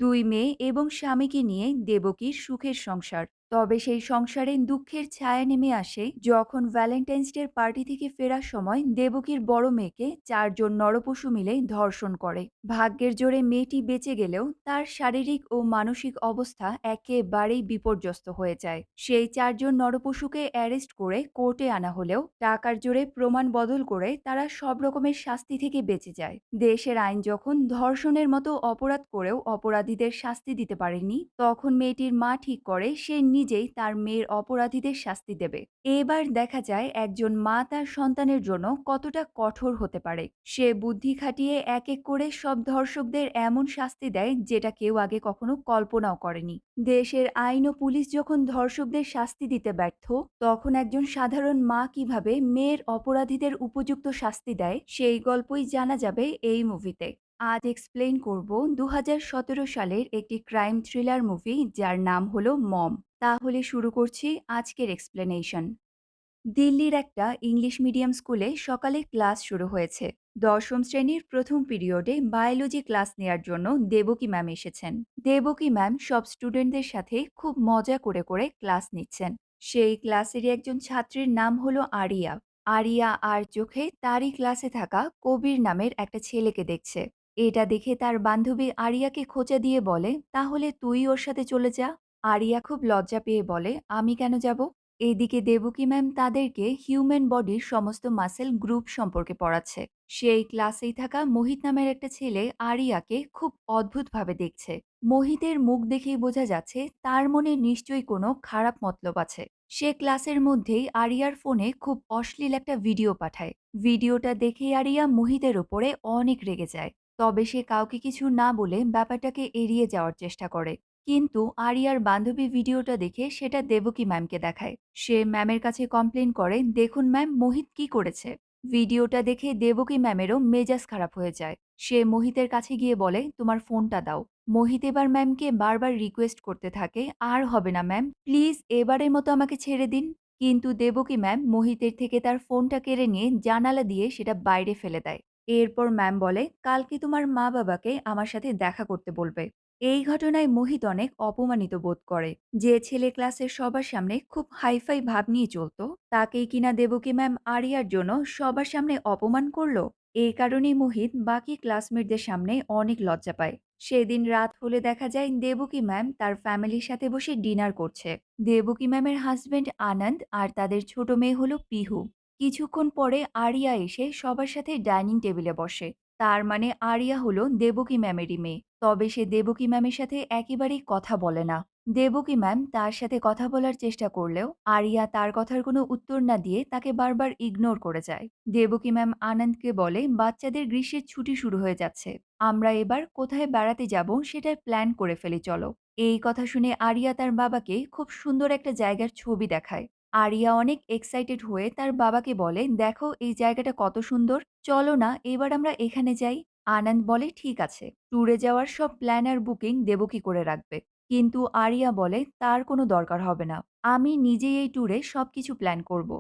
দুই মেয়ে এবং স্বামীকে নিয়ে দেবকীর সুখের সংসার। তবে সেই সংসারে দুঃখের ছায়া নেমে আসে যখন ভ্যালেন্টাইন্স ডের পার্টি থেকে ফেরার সময় দেবকীর বড় মেয়েকে চারজন নরপশু মিলে ধর্ষণ করে। ভাগ্যের জোরে মেয়েটি বেঁচে গেলেও তার শারীরিক ও মানসিক অবস্থা একেবারেই বিপর্যস্ত হয়ে যায়। সেই চারজন নরপশুকে অ্যারেস্ট করে কোর্টে আনা হলেও টাকার জোরে প্রমাণ বদল করে তারা সব রকমের শাস্তি থেকে বেঁচে যায়। দেশের আইন যখন ধর্ষণের মতো অপরাধ করেও অপরাধীদের শাস্তি দিতে পারেনি, তখন মেয়েটির মা ঠিক করে সে নিজেই তার মেয়ের অপরাধীদের শাস্তি দেবে। এবার দেখা যায় একজন মা তার সন্তানের জন্য কতটা কঠোর হতে পারে। সে বুদ্ধি খাটিয়ে এক এক করে সব ধর্ষকদের এমন শাস্তি দেয় যেটা কেউ আগে কখনো কল্পনাও করেনি। দেশের আইন ও পুলিশ যখন ধর্ষকদের শাস্তি দিতে ব্যর্থ, তখন একজন সাধারণ মা কিভাবে মেয়ের অপরাধীদের উপযুক্ত শাস্তি দেয় সেই গল্পই জানা যাবে এই মুভিতে। আজ এক্সপ্লেইন করব ২০১৭ সালের একটি ক্রাইম থ্রিলার মুভি যার নাম হলো মম। তাহলে শুরু করছি আজকের এক্সপ্লেনেশন। দিল্লির একটা ইংলিশ মিডিয়াম স্কুলে সকালে ক্লাস শুরু হয়েছে। দশম শ্রেণীর প্রথম পিরিয়ডে বায়োলজি ক্লাস নেয়ার জন্য দেবকী ম্যাম এসেছেন। দেবকী ম্যাম সব স্টুডেন্টদের সাথে খুব মজা করে করে ক্লাস নিচ্ছেন। সেই ক্লাসেরই একজন ছাত্রীর নাম হলো আরিয়া। আরিয়া আর চোখে তারই ক্লাসে থাকা কবির নামের একটা ছেলেকে দেখছে। এটা দেখে তার বান্ধবী আরিয়াকে খোঁচা দিয়ে বলে, তাহলে তুই ওর সাথে চলে যা। আরিয়া খুব লজ্জা পেয়ে বলে, আমি কেন যাব? এদিকে দেবকী ম্যাম তাদেরকে হিউম্যান বডির সমস্ত মাসেল গ্রুপ সম্পর্কে পড়াচ্ছে। সেই ক্লাসেই থাকা মোহিত নামের একটা ছেলে আরিয়াকে খুব অদ্ভুতভাবে দেখছে। মোহিতের মুখ দেখেই বোঝা যাচ্ছে তার মনে নিশ্চয়ই কোনো খারাপ মতলব আছে। সে ক্লাসের মধ্যেই আরিয়ার ফোনে খুব অশ্লীল একটা ভিডিও পাঠায়। ভিডিওটা দেখে আরিয়া মোহিতের ওপরে অনেক রেগে যায়। তবে সে কাউকে কিছু না বলে ব্যাপারটাকে এড়িয়ে যাওয়ার চেষ্টা করে। কিন্তু আরিয়ার বান্ধবী ভিডিওটা দেখে সেটা দেবকী ম্যামকে দেখায়। সে ম্যামের কাছে কমপ্লেন করে, দেখুন ম্যাম, মোহিত কি করেছে। ভিডিওটা দেখে দেবকী ম্যামেরও মেজাজ খারাপ হয়ে যায়। সে মোহিতের কাছে গিয়ে বলে, তোমার ফোনটা দাও। মোহিত এবার ম্যামকে বারবার রিকোয়েস্ট করতে থাকে, আর হবে না ম্যাম, প্লিজ এবারের মতো আমাকে ছেড়ে দিন। কিন্তু দেবকী ম্যাম মোহিতের থেকে তার ফোনটা কেড়ে নিয়ে জানালা দিয়ে সেটা বাইরে ফেলে দেয়। এরপর ম্যাম বলে, কালকে তোমার মা বাবাকে আমার সাথে দেখা করতে বলবে। এই ঘটনায় মোহিত অনেক অপমানিত বোধ করে। যে ছেলে ক্লাসের সবার সামনে খুব হাইফাই ভাব নিয়ে চলতো, তাকেই কিনা দেবকী ম্যাম আরিয়ার জন্য সবার সামনে অপমান করলো। এই কারণেই মোহিত বাকি ক্লাসমেটদের সামনে অনেক লজ্জা পায়। সেদিন রাত হলে দেখা যায় দেবকী ম্যাম তার ফ্যামিলির সাথে বসে ডিনার করছে। দেবকী ম্যামের হাজবেন্ড আনন্দ আর তাদের ছোট মেয়ে হলো পিহু। কিছুক্ষণ পরে আরিয়া এসে সবার সাথে ডাইনিং টেবিলে বসে। তার মানে আরিয়া হলো দেবকী ম্যামেরই মেয়ে। তবে সে দেবকী ম্যামের সাথে একেবারেই কথা বলে না। দেবকী ম্যাম তার সাথে কথা বলার চেষ্টা করলেও আরিয়া তার কথার কোনো উত্তর না দিয়ে তাকে বারবার ইগনোর করে যায়। দেবকী ম্যাম আনন্দকে বলে, বাচ্চাদের গ্রীষ্মের ছুটি শুরু হয়ে যাচ্ছে, আমরা এবার কোথায় বেড়াতে যাব সেটার প্ল্যান করে ফেলি চলো। এই কথা শুনে আরিয়া তার বাবাকে খুব সুন্দর একটা জায়গার ছবি দেখায়। আরিয়া অনেক এক্সাইটেড হয়ে তার বাবাকে বলে, দেখো এই জায়গাটা কত সুন্দর, চলো না এবার আমরা এখানে যাই। আনন্দ বলে, ঠিক আছে। ট্যুরে যাওয়ার সব প্ল্যান আর বুকিং দেবকী করে রাখবে। কিন্তু আরিয়া বলে, তার কোনো দরকার হবে না, আমি নিজেই এই ট্যুরে সবকিছু প্ল্যান করব।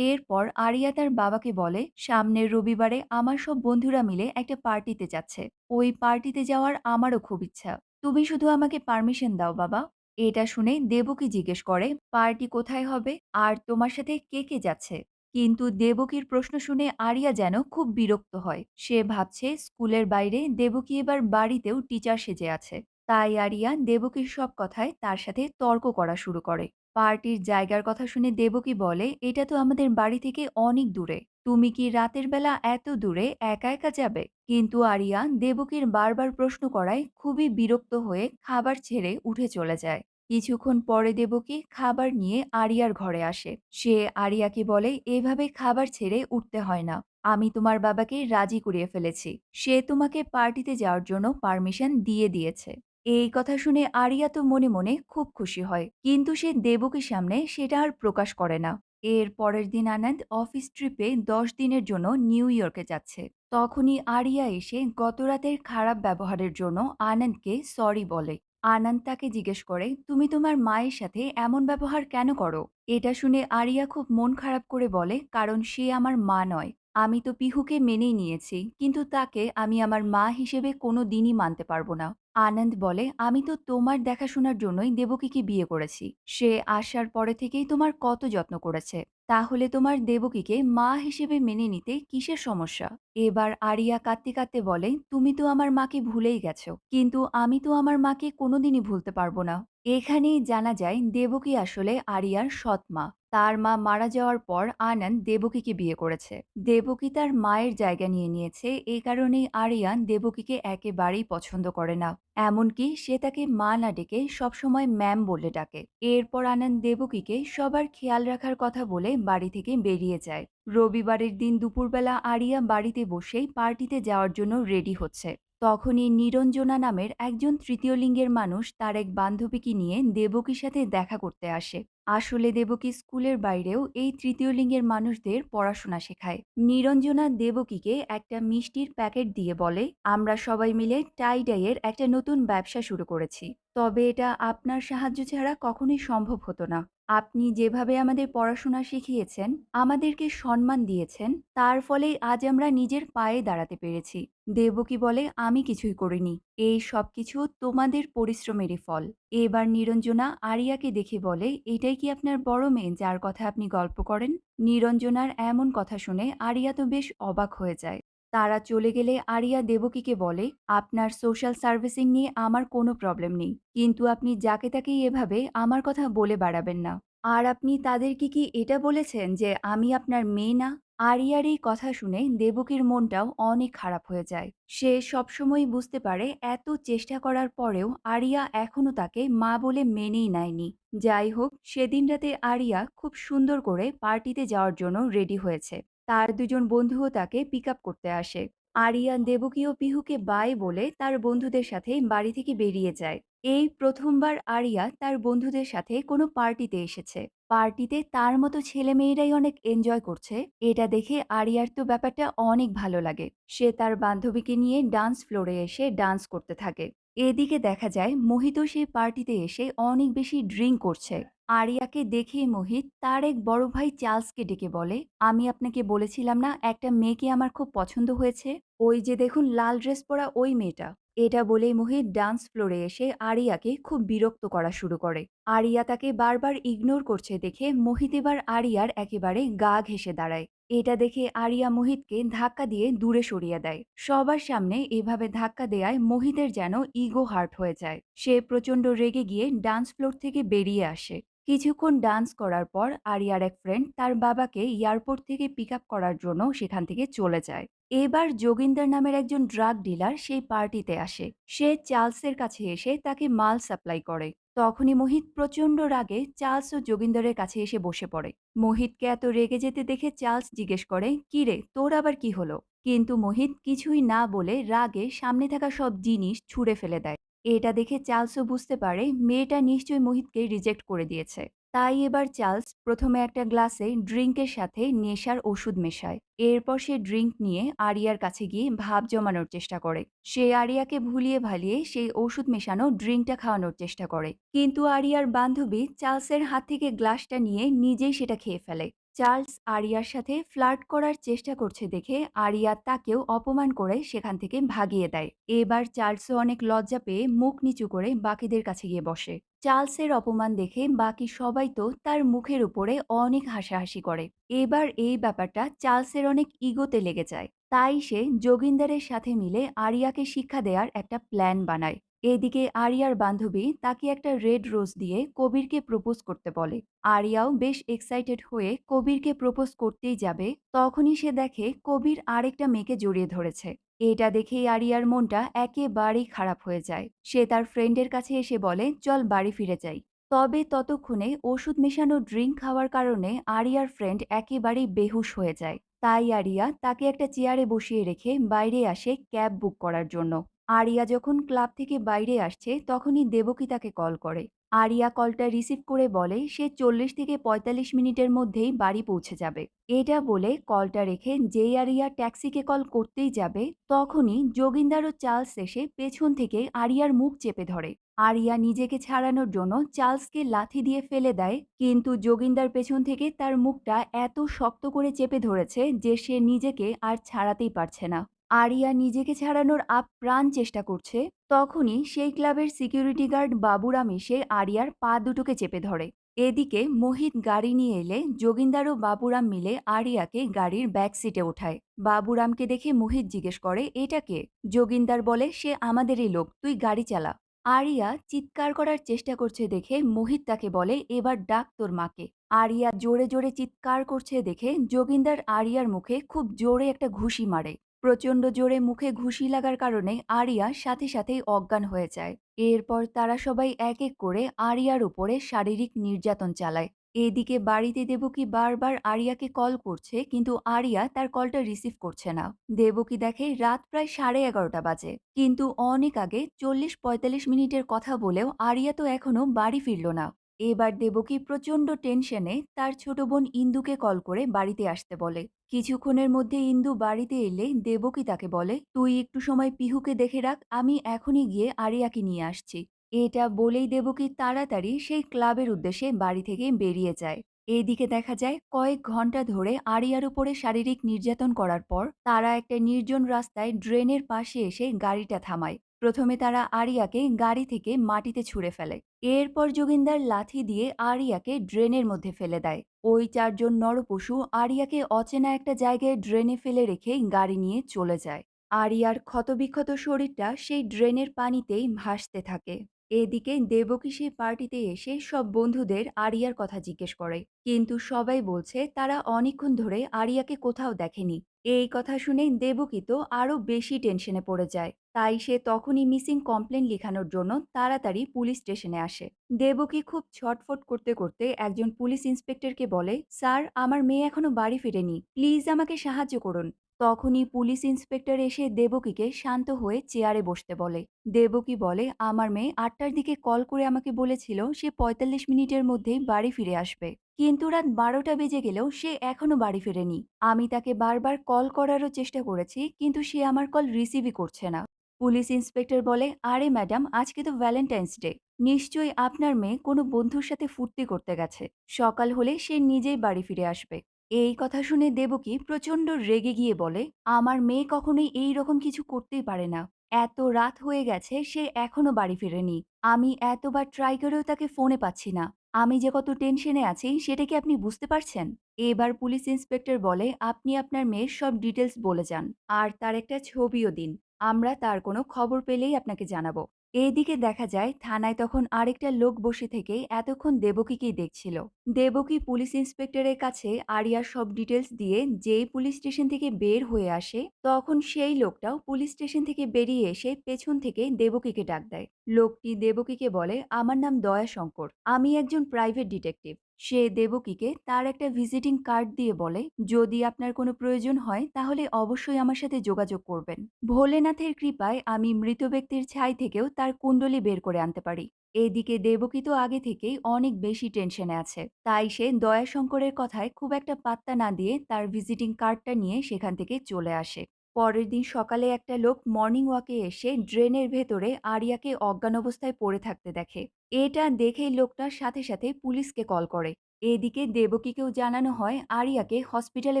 এরপর আরিয়া তার বাবাকে বলে, সামনের রবিবারে আমার সব বন্ধুরা মিলে একটা পার্টিতে যাচ্ছে। ওই পার্টিতে যাওয়ার আমারও খুব ইচ্ছা। তুমি শুধু আমাকে পারমিশন দাও বাবা। এটা শুনে দেবকী জিজ্ঞেস করে, পার্টি কোথায় হবে আর তোমার সাথে কে কে যাচ্ছে? কিন্তু দেবকীর প্রশ্ন শুনে আরিয়া যেন খুব বিরক্ত হয়। সে ভাবছে স্কুলের বাইরে দেবকী এবার বাড়িতেও টিচার সেজে আছে। তাই আরিয়া দেবকীর সব কথায় তার সাথে তর্ক করা শুরু করে। পার্টির জায়গার কথা শুনে দেবকী বলে, এটা তো আমাদের বাড়ি থেকে অনেক দূরে, তুমি কি রাতের বেলা এত দূরে একা একা যাবে? কিন্তু আরিয়া দেবকীর বারবার প্রশ্ন করায় খুবই বিরক্ত হয়ে খাবার ছেড়ে উঠে চলে যায়। কিছুক্ষণ পরে দেবকী খাবার নিয়ে আরিয়ার ঘরে আসে। সে আরিয়াকে বলে, এভাবে খাবার ছেড়ে উঠতে হয় না, আমি তোমার বাবাকে রাজি করিয়ে ফেলেছি, সে তোমাকে পার্টিতে যাওয়ার জন্য পারমিশন দিয়ে দিয়েছে। এই কথা শুনে আরিয়া তো মনে মনে খুব খুশি হয়, কিন্তু সে দেবকীর সামনে সেটা আর প্রকাশ করে না। এর পরের দিন আনন্দ অফিস ট্রিপে 10 দিনের জন্য নিউ ইয়র্কে যাচ্ছে। তখনই আরিয়া এসে গতরাতের খারাপ ব্যবহারের জন্য আনন্দকে সরি বলে। আনন্দ তাকে জিজ্ঞেস করে, তুমি তোমার মায়ের সাথে এমন ব্যবহার কেন করো? এটা শুনে আরিয়া খুব মন খারাপ করে বলে, কারণ সে আমার মা নয়, আমি তো পিহুকে মেনেই নিয়েছি, কিন্তু তাকে আমি আমার মা হিসেবে কোনো দিনই মানতে পারবো না। আনন্দ বলে, আমি তো তোমার দেখাশোনার জন্যই দেবকীকে বিয়ে করেছি। সে আসার পরে থেকেই তোমার কত যত্ন করেছে। তাহলে তোমার দেবকীকে মা হিসেবে মেনে নিতে কিসের সমস্যা? এবার আরিয়া কাঁদতে কাঁদতে বলে, তুমি তো আমার মাকে ভুলেই গেছো, কিন্তু আমি তো আমার মাকে কোনোদিনই ভুলতে পারবো না। এখানেই জানা যায় দেবকী আসলে আরিয়ার সৎ মা। তার মা মারা যাওয়ার পর আনন্দ দেবকীকে বিয়ে করেছে। দেবকী তার মায়ের জায়গা নিয়ে নিয়েছে, এই কারণেই আরিয়ান দেবকীকে একেবারেই পছন্দ করে না। এমনকি সে তাকে মা না ডেকে সবসময় ম্যাম বলে ডাকে। এরপর আনন্দ দেবকীকে সবার খেয়াল রাখার কথা বলে বাড়ি থেকে বেরিয়ে যায়। রবিবারের দিন দুপুরবেলা আরিয়া বাড়িতে বসেই পার্টিতে যাওয়ার জন্য রেডি হচ্ছে। তখনই নিরঞ্জনা নামের একজন তৃতীয় লিঙ্গের মানুষ তার এক বান্ধবীকে নিয়ে দেবকীর সাথে দেখা করতে আসে। আসলে দেবকী স্কুলের বাইরেও এই তৃতীয় লিঙ্গের মানুষদের পড়াশোনা শেখায়। নিরঞ্জনা দেবকীকে একটা মিষ্টির প্যাকেট দিয়ে বলে, আমরা সবাই মিলে টাই ডাইয়ের একটা নতুন ব্যবসা শুরু করেছি। তবে এটা আপনার সাহায্য ছাড়া কখনোই সম্ভব হতো না। আপনি যেভাবে আমাদের পড়াশোনা শিখিয়েছেন, আমাদেরকে সম্মান দিয়েছেন, তার ফলেই আজ আমরা নিজের পায়ে দাঁড়াতে পেরেছি। দেবকী বলে, আমি কিছুই করিনি, এই সবকিছু তোমাদের পরিশ্রমেরই ফল। এবার নিরঞ্জনা আরিয়াকে দেখে বলে, এটাই কি আপনার বড় মেয়ে যার কথা আপনি গল্প করেন? নিরঞ্জনার এমন কথা শুনে আরিয়া তো বেশ অবাক হয়ে যায়। তারা চলে গেলে আরিয়া দেবকীকে বলে, আপনার সোশ্যাল সার্ভিসিং নিয়ে আমার কোনো প্রবলেম নেই, কিন্তু আপনি যাকে তাকেই এভাবে আমার কথা বলে বাড়াবেন না। আর আপনি তাদেরকে কি এটা বলেছেন যে আমি আপনার মেয়ে না? আরিয়ার এই কথা শুনে দেবকীর মনটাও অনেক খারাপ হয়ে যায়। সে সবসময় বুঝতে পারে এত চেষ্টা করার পরেও আরিয়া এখনো তাকে মা বলে মেনেই নেয়নি। যাই হোক, সেদিন রাতে আরিয়া খুব সুন্দর করে পার্টিতে যাওয়ার জন্য রেডি হয়েছে। তার দুজন বন্ধুও তাকে পিক আপ করতে আসে। আরিয়া দেবকী ও পিহুকে বাই বলে তার বন্ধুদের সাথে বাড়ি থেকে বেরিয়ে যায়। এই প্রথমবার আরিয়া তার বন্ধুদের সাথে কোনো পার্টিতে এসেছে। পার্টিতে তার মতো ছেলেমেয়েরাই অনেক এনজয় করছে, এটা দেখে আরিয়ার তো ব্যাপারটা অনেক ভালো লাগে। সে তার বান্ধবীকে নিয়ে ডান্স ফ্লোরে এসে ডান্স করতে থাকে। এদিকে দেখা যায় মোহিতও সেই পার্টিতে এসে অনেক বেশি ড্রিঙ্ক করছে। আরিয়াকে দেখে মোহিত তার এক বড় ভাই চার্লসকে ডেকে বলে, আমি আপনাকে বলেছিলাম না একটা মেয়েকে আমার খুব পছন্দ হয়েছে, ওই যে দেখুন লাল ড্রেস পরা ওই মেয়েটা। এটা বলেই মোহিত ডান্স ফ্লোরে এসে আরিয়াকে খুব বিরক্ত করা শুরু করে। আরিয়া তাকে বারবার ইগনোর করছে দেখে মোহিত এবার আরিয়ার একেবারে গা ঘেঁষে দাঁড়ায়। এটা দেখে আরিয়া মোহিতকে ধাক্কা দিয়ে দূরে সরিয়ে দেয়। সবার সামনে এভাবে ধাক্কা দেয়ায় মোহিতের যেন ইগো হার্ট হয়ে যায়। সে প্রচন্ড রেগে গিয়ে ডান্স ফ্লোর থেকে বেরিয়ে আসে। কিছুক্ষণ ডান্স করার পর আরিয়ার এক ফ্রেন্ড তার বাবাকে এয়ারপোর্ট থেকে পিক আপ করার জন্য সেখান থেকে চলে যায়। এবার যোগিন্দর নামের একজন ড্রাগ ডিলার সেই পার্টিতে আসে। সে চার্লসের কাছে এসে তাকে মাল সাপ্লাই করে। তখনই মোহিত প্রচন্ড রাগে চার্লস ও যোগিন্দরের কাছে এসে বসে পড়ে। মোহিতকে এত রেগে যেতে দেখে চার্লস জিজ্ঞেস করে, কি রে, তোর আবার কি হলো? কিন্তু মোহিত কিছুই না বলে রাগে সামনে থাকা সব জিনিস ছুঁড়ে ফেলে দেয়। এটা দেখে চার্লসও বুঝতে পারে মেয়েটা নিশ্চয়ই মোহিতকে রিজেক্ট করে দিয়েছে। তাই এবার চার্লস প্রথমে একটা গ্লাসে ড্রিঙ্কের সাথে নেশার ওষুধ মেশায়। এরপর সে ড্রিঙ্ক নিয়ে আরিয়ার কাছে গিয়ে ভাব জমানোর চেষ্টা করে। সে আরিয়াকে ভুলিয়ে ভালিয়ে সেই ওষুধ মেশানো ড্রিঙ্কটা খাওয়ানোর চেষ্টা করে, কিন্তু আরিয়ার বান্ধবী চার্লসের হাত থেকে গ্লাসটা নিয়ে নিজেই সেটা খেয়ে ফেলে। চার্লস আরিয়ার সাথে ফ্লার্ট করার চেষ্টা করছে দেখে আরিয়া তাকেও অপমান করে সেখান থেকে ভাগিয়ে দেয়। এবার চার্লসও অনেক লজ্জা পেয়ে মুখ নিচু করে বাকিদের কাছে গিয়ে বসে। চার্লসের অপমান দেখে বাকি সবাই তো তার মুখের উপরে অনেক হাসাহাসি করে। এবার এই ব্যাপারটা চার্লসের অনেক ইগোতে লেগে যায়। তাই সে যোগিন্দারের সাথে মিলে আরিয়াকে শিক্ষা দেওয়ার একটা প্ল্যান বানায়। এদিকে আরিয়ার বান্ধবী তাকে একটা রেড রোজ দিয়ে কবিরকে প্রপোজ করতে বলে। আরিয়াও বেশ এক্সাইটেড হয়ে কবিরকে প্রপোজ করতেই যাবে, তখনই সে দেখে কবির আরেকটা মেয়েকে জড়িয়ে ধরেছে। এটা দেখেই আরিয়ার মনটা একেবারেই খারাপ হয়ে যায়। সে তার ফ্রেন্ডের কাছে এসে বলে, চল বাড়ি ফিরে যাই। তবে ততক্ষণে ওষুধ মেশানো ড্রিঙ্ক খাওয়ার কারণে আরিয়ার ফ্রেন্ড একেবারেই বেহুশ হয়ে যায়। তাই আরিয়া তাকে একটা চেয়ারে বসিয়ে রেখে বাইরে আসে ক্যাব বুক করার জন্য। আরিয়া যখন ক্লাব থেকে বাইরে আসছে তখনই দেবকী তাকে কল করে। আরিয়া কলটা রিসিভ করে বলে সে 40 থেকে 45 মিনিটের মধ্যেই বাড়ি পৌঁছে যাবে। এটা বলে কলটা রেখে যেই আরিয়া ট্যাক্সিকে কল করতেই যাবে, তখনই যোগিন্দার ও চার্লস এসে পেছন থেকে আরিয়ার মুখ চেপে ধরে। আরিয়া নিজেকে ছাড়ানোর জন্য চার্লসকে লাথি দিয়ে ফেলে দেয়, কিন্তু যোগিন্দার পেছন থেকে তার মুখটা এত শক্ত করে চেপে ধরেছে যে সে নিজেকে আর ছাড়াতেই পারছে না। আরিয়া নিজেকে ছাড়ানোর আপ্রাণ চেষ্টা করছে, তখনই সেই ক্লাবের সিকিউরিটি গার্ড বাবুরাম এসে আরিয়ার পা দুটোকে চেপে ধরে। এদিকে মোহিত গাড়ি নিয়ে এলে যোগিন্দার ও বাবুরাম মিলে আরিয়াকে গাড়ির ব্যাক সিটে ওঠায়। বাবুরামকে দেখে মোহিত জিজ্ঞেস করে, এটা কে? যোগিন্দার বলে, সে আমাদেরই লোক, তুই গাড়ি চালা। আরিয়া চিৎকার করার চেষ্টা করছে দেখে মোহিত তাকে বলে, এবার ডাক তোর মাকে। আরিয়া জোরে জোরে চিৎকার করছে দেখে যোগিন্দার আরিয়ার মুখে খুব জোরে একটা ঘুষি মারে। প্রচণ্ড জোরে মুখে ঘুষি লাগার কারণে আরিয়া সাথে সাথেই অজ্ঞান হয়ে যায়। এরপর তারা সবাই এক এক করে আরিয়ার উপরে শারীরিক নির্যাতন চালায়। এদিকে বাড়িতে দেবকী বারবার আরিয়াকে কল করছে, কিন্তু আরিয়া তার কলটা রিসিভ করছে না। দেবকী দেখে রাত প্রায় 11:30 বাজে, কিন্তু অনেক আগে 40-45 মিনিটের কথা বলেও আরিয়া তো এখনো বাড়ি ফিরল না। এবার দেবকী প্রচণ্ড টেনশনে তার ছোট বোন ইন্দুকে কল করে বাড়িতে আসতে বলে। কিছুক্ষণের মধ্যে ইন্দু বাড়িতে এলে দেবকী তাকে বলে, তুই একটু সময় পিহুকে দেখে রাখ, আমি এখনই গিয়ে আরিয়াকে নিয়ে আসছি। এটা বলেই দেবকী তাড়াতাড়ি সেই ক্লাবের উদ্দেশ্যে বাড়ি থেকে বেরিয়ে যায়। এদিকে দেখা যায় কয়েক ঘন্টা ধরে আরিয়ার উপরে শারীরিক নির্যাতন করার পর তারা একটা নির্জন রাস্তায় ড্রেনের পাশে এসে গাড়িটা থামায়। প্রথমে তারা আরিয়াকে গাড়ি থেকে মাটিতে ছুঁড়ে ফেলে। এরপর যোগিন্দার লাথি দিয়ে আরিয়াকে ড্রেনের মধ্যে ফেলে দেয়। ওই চারজন নরপশু আরিয়াকে অচেনা একটা জায়গায় ড্রেনে ফেলে রেখে গাড়ি নিয়ে চলে যায়। আরিয়ার ক্ষতবিক্ষত শরীরটা সেই ড্রেনের পানিতেই ভাসতে থাকে। এদিকে দেবকী সেই পার্টিতে এসে সব বন্ধুদের আরিয়ার কথা জিজ্ঞেস করে, কিন্তু সবাই বলছে তারা অনেকক্ষণ ধরে আরিয়াকে কোথাও দেখেনি। এই কথা শুনে দেবকী তো আরো বেশি টেনশনে পড়ে যায়। তাই সে তখনই মিসিং কমপ্লেন লেখানোর জন্য তাড়াতাড়ি পুলিশ স্টেশনে আসে। দেবকী খুব ছটফট করতে করতে একজন পুলিশ ইন্সপেক্টরকে বলে, স্যার, আমার মেয়ে এখনো বাড়ি ফিরেনি, প্লিজ আমাকে সাহায্য করুন। তখনই পুলিশ ইন্সপেক্টর এসে দেবকীকে শান্ত হয়ে চেয়ারে বসতে বলে। দেবকী বলে, আমার মেয়ে 8টার দিকে কল করে আমাকে বলেছিল সে 45 মিনিটের মধ্যেই বাড়ি ফিরে আসবে, কিন্তু রাত 12টা বেজে গেলেও সে এখনো বাড়ি ফেরেনি। আমি তাকে বারবার কল করারও চেষ্টা করেছি, কিন্তু সে আমার কল রিসিভই করছে না। পুলিশ ইন্সপেক্টর বলে, আরে ম্যাডাম, আজকে তো ভ্যালেন্টাইন্স ডে, নিশ্চয়ই আপনার মেয়ে কোনো বন্ধুর সাথে ফুর্তি করতে গেছে, সকাল হলে সে নিজেই বাড়ি ফিরে আসবে। এই কথা শুনে দেবকী প্রচণ্ড রেগে গিয়ে বলে, আমার মেয়ে কখনোই এই রকম কিছু করতেই পারে না। এত রাত হয়ে গেছে, সে এখনো বাড়ি ফেরেনি। আমি এতবার ট্রাই করেও তাকে ফোনে পাচ্ছি না। আমি যে কত টেনশনে আছি সেটা কি আপনি বুঝতে পারছেন? এবার পুলিশ ইন্সপেক্টর বলে, আপনি আপনার মেয়ের সব ডিটেলস বলে যান, আর তার একটা ছবিও দিন। আমরা তার কোনো খবর পেলেই আপনাকে জানাবো। এইদিকে দেখা যায় থানায় তখন আরেকটা লোক বসে থেকে এতক্ষণ দেবকীকেই দেখছিল। দেবকী পুলিশ ইন্সপেক্টরের কাছে আরিয়ার সব ডিটেলস দিয়ে যেই পুলিশ স্টেশন থেকে বের হয়ে আসে, তখন সেই লোকটাও পুলিশ স্টেশন থেকে বেরিয়ে এসে পেছন থেকে দেবকীকে ডাক দেয়। লোকটি দেবকীকে বলে, আমার নাম দয়াশঙ্কর, আমি একজন প্রাইভেট ডিটেকটিভ। সে দেবকীকে তার একটা ভিজিটিং কার্ড দিয়ে বলে, যদি আপনার কোনো প্রয়োজন হয় তাহলে অবশ্যই আমার সাথে যোগাযোগ করবেন। ভোলেনাথের কৃপায় আমি মৃত ব্যক্তির ছাই থেকেও তার কুণ্ডলী বের করে আনতে পারি। এদিকে দেবকী তো আগে থেকেই অনেক বেশি টেনশনে আছে, তাই সে দয়াশঙ্করের কথায় খুব একটা পাত্তা না দিয়ে তার ভিজিটিং কার্ডটা নিয়ে সেখান থেকে চলে আসে। পরের দিন সকালে একটা লোক মর্নিং ওয়াকে এসে ড্রেনের ভেতরে আরিয়াকে অজ্ঞান অবস্থায় পড়ে থাকতে দেখে। এটা দেখেই লোকটা সাথে সাথে পুলিশকে কল করে। এদিকে দেবকীকেও জানানো হয় আরিয়াকে হসপিটালে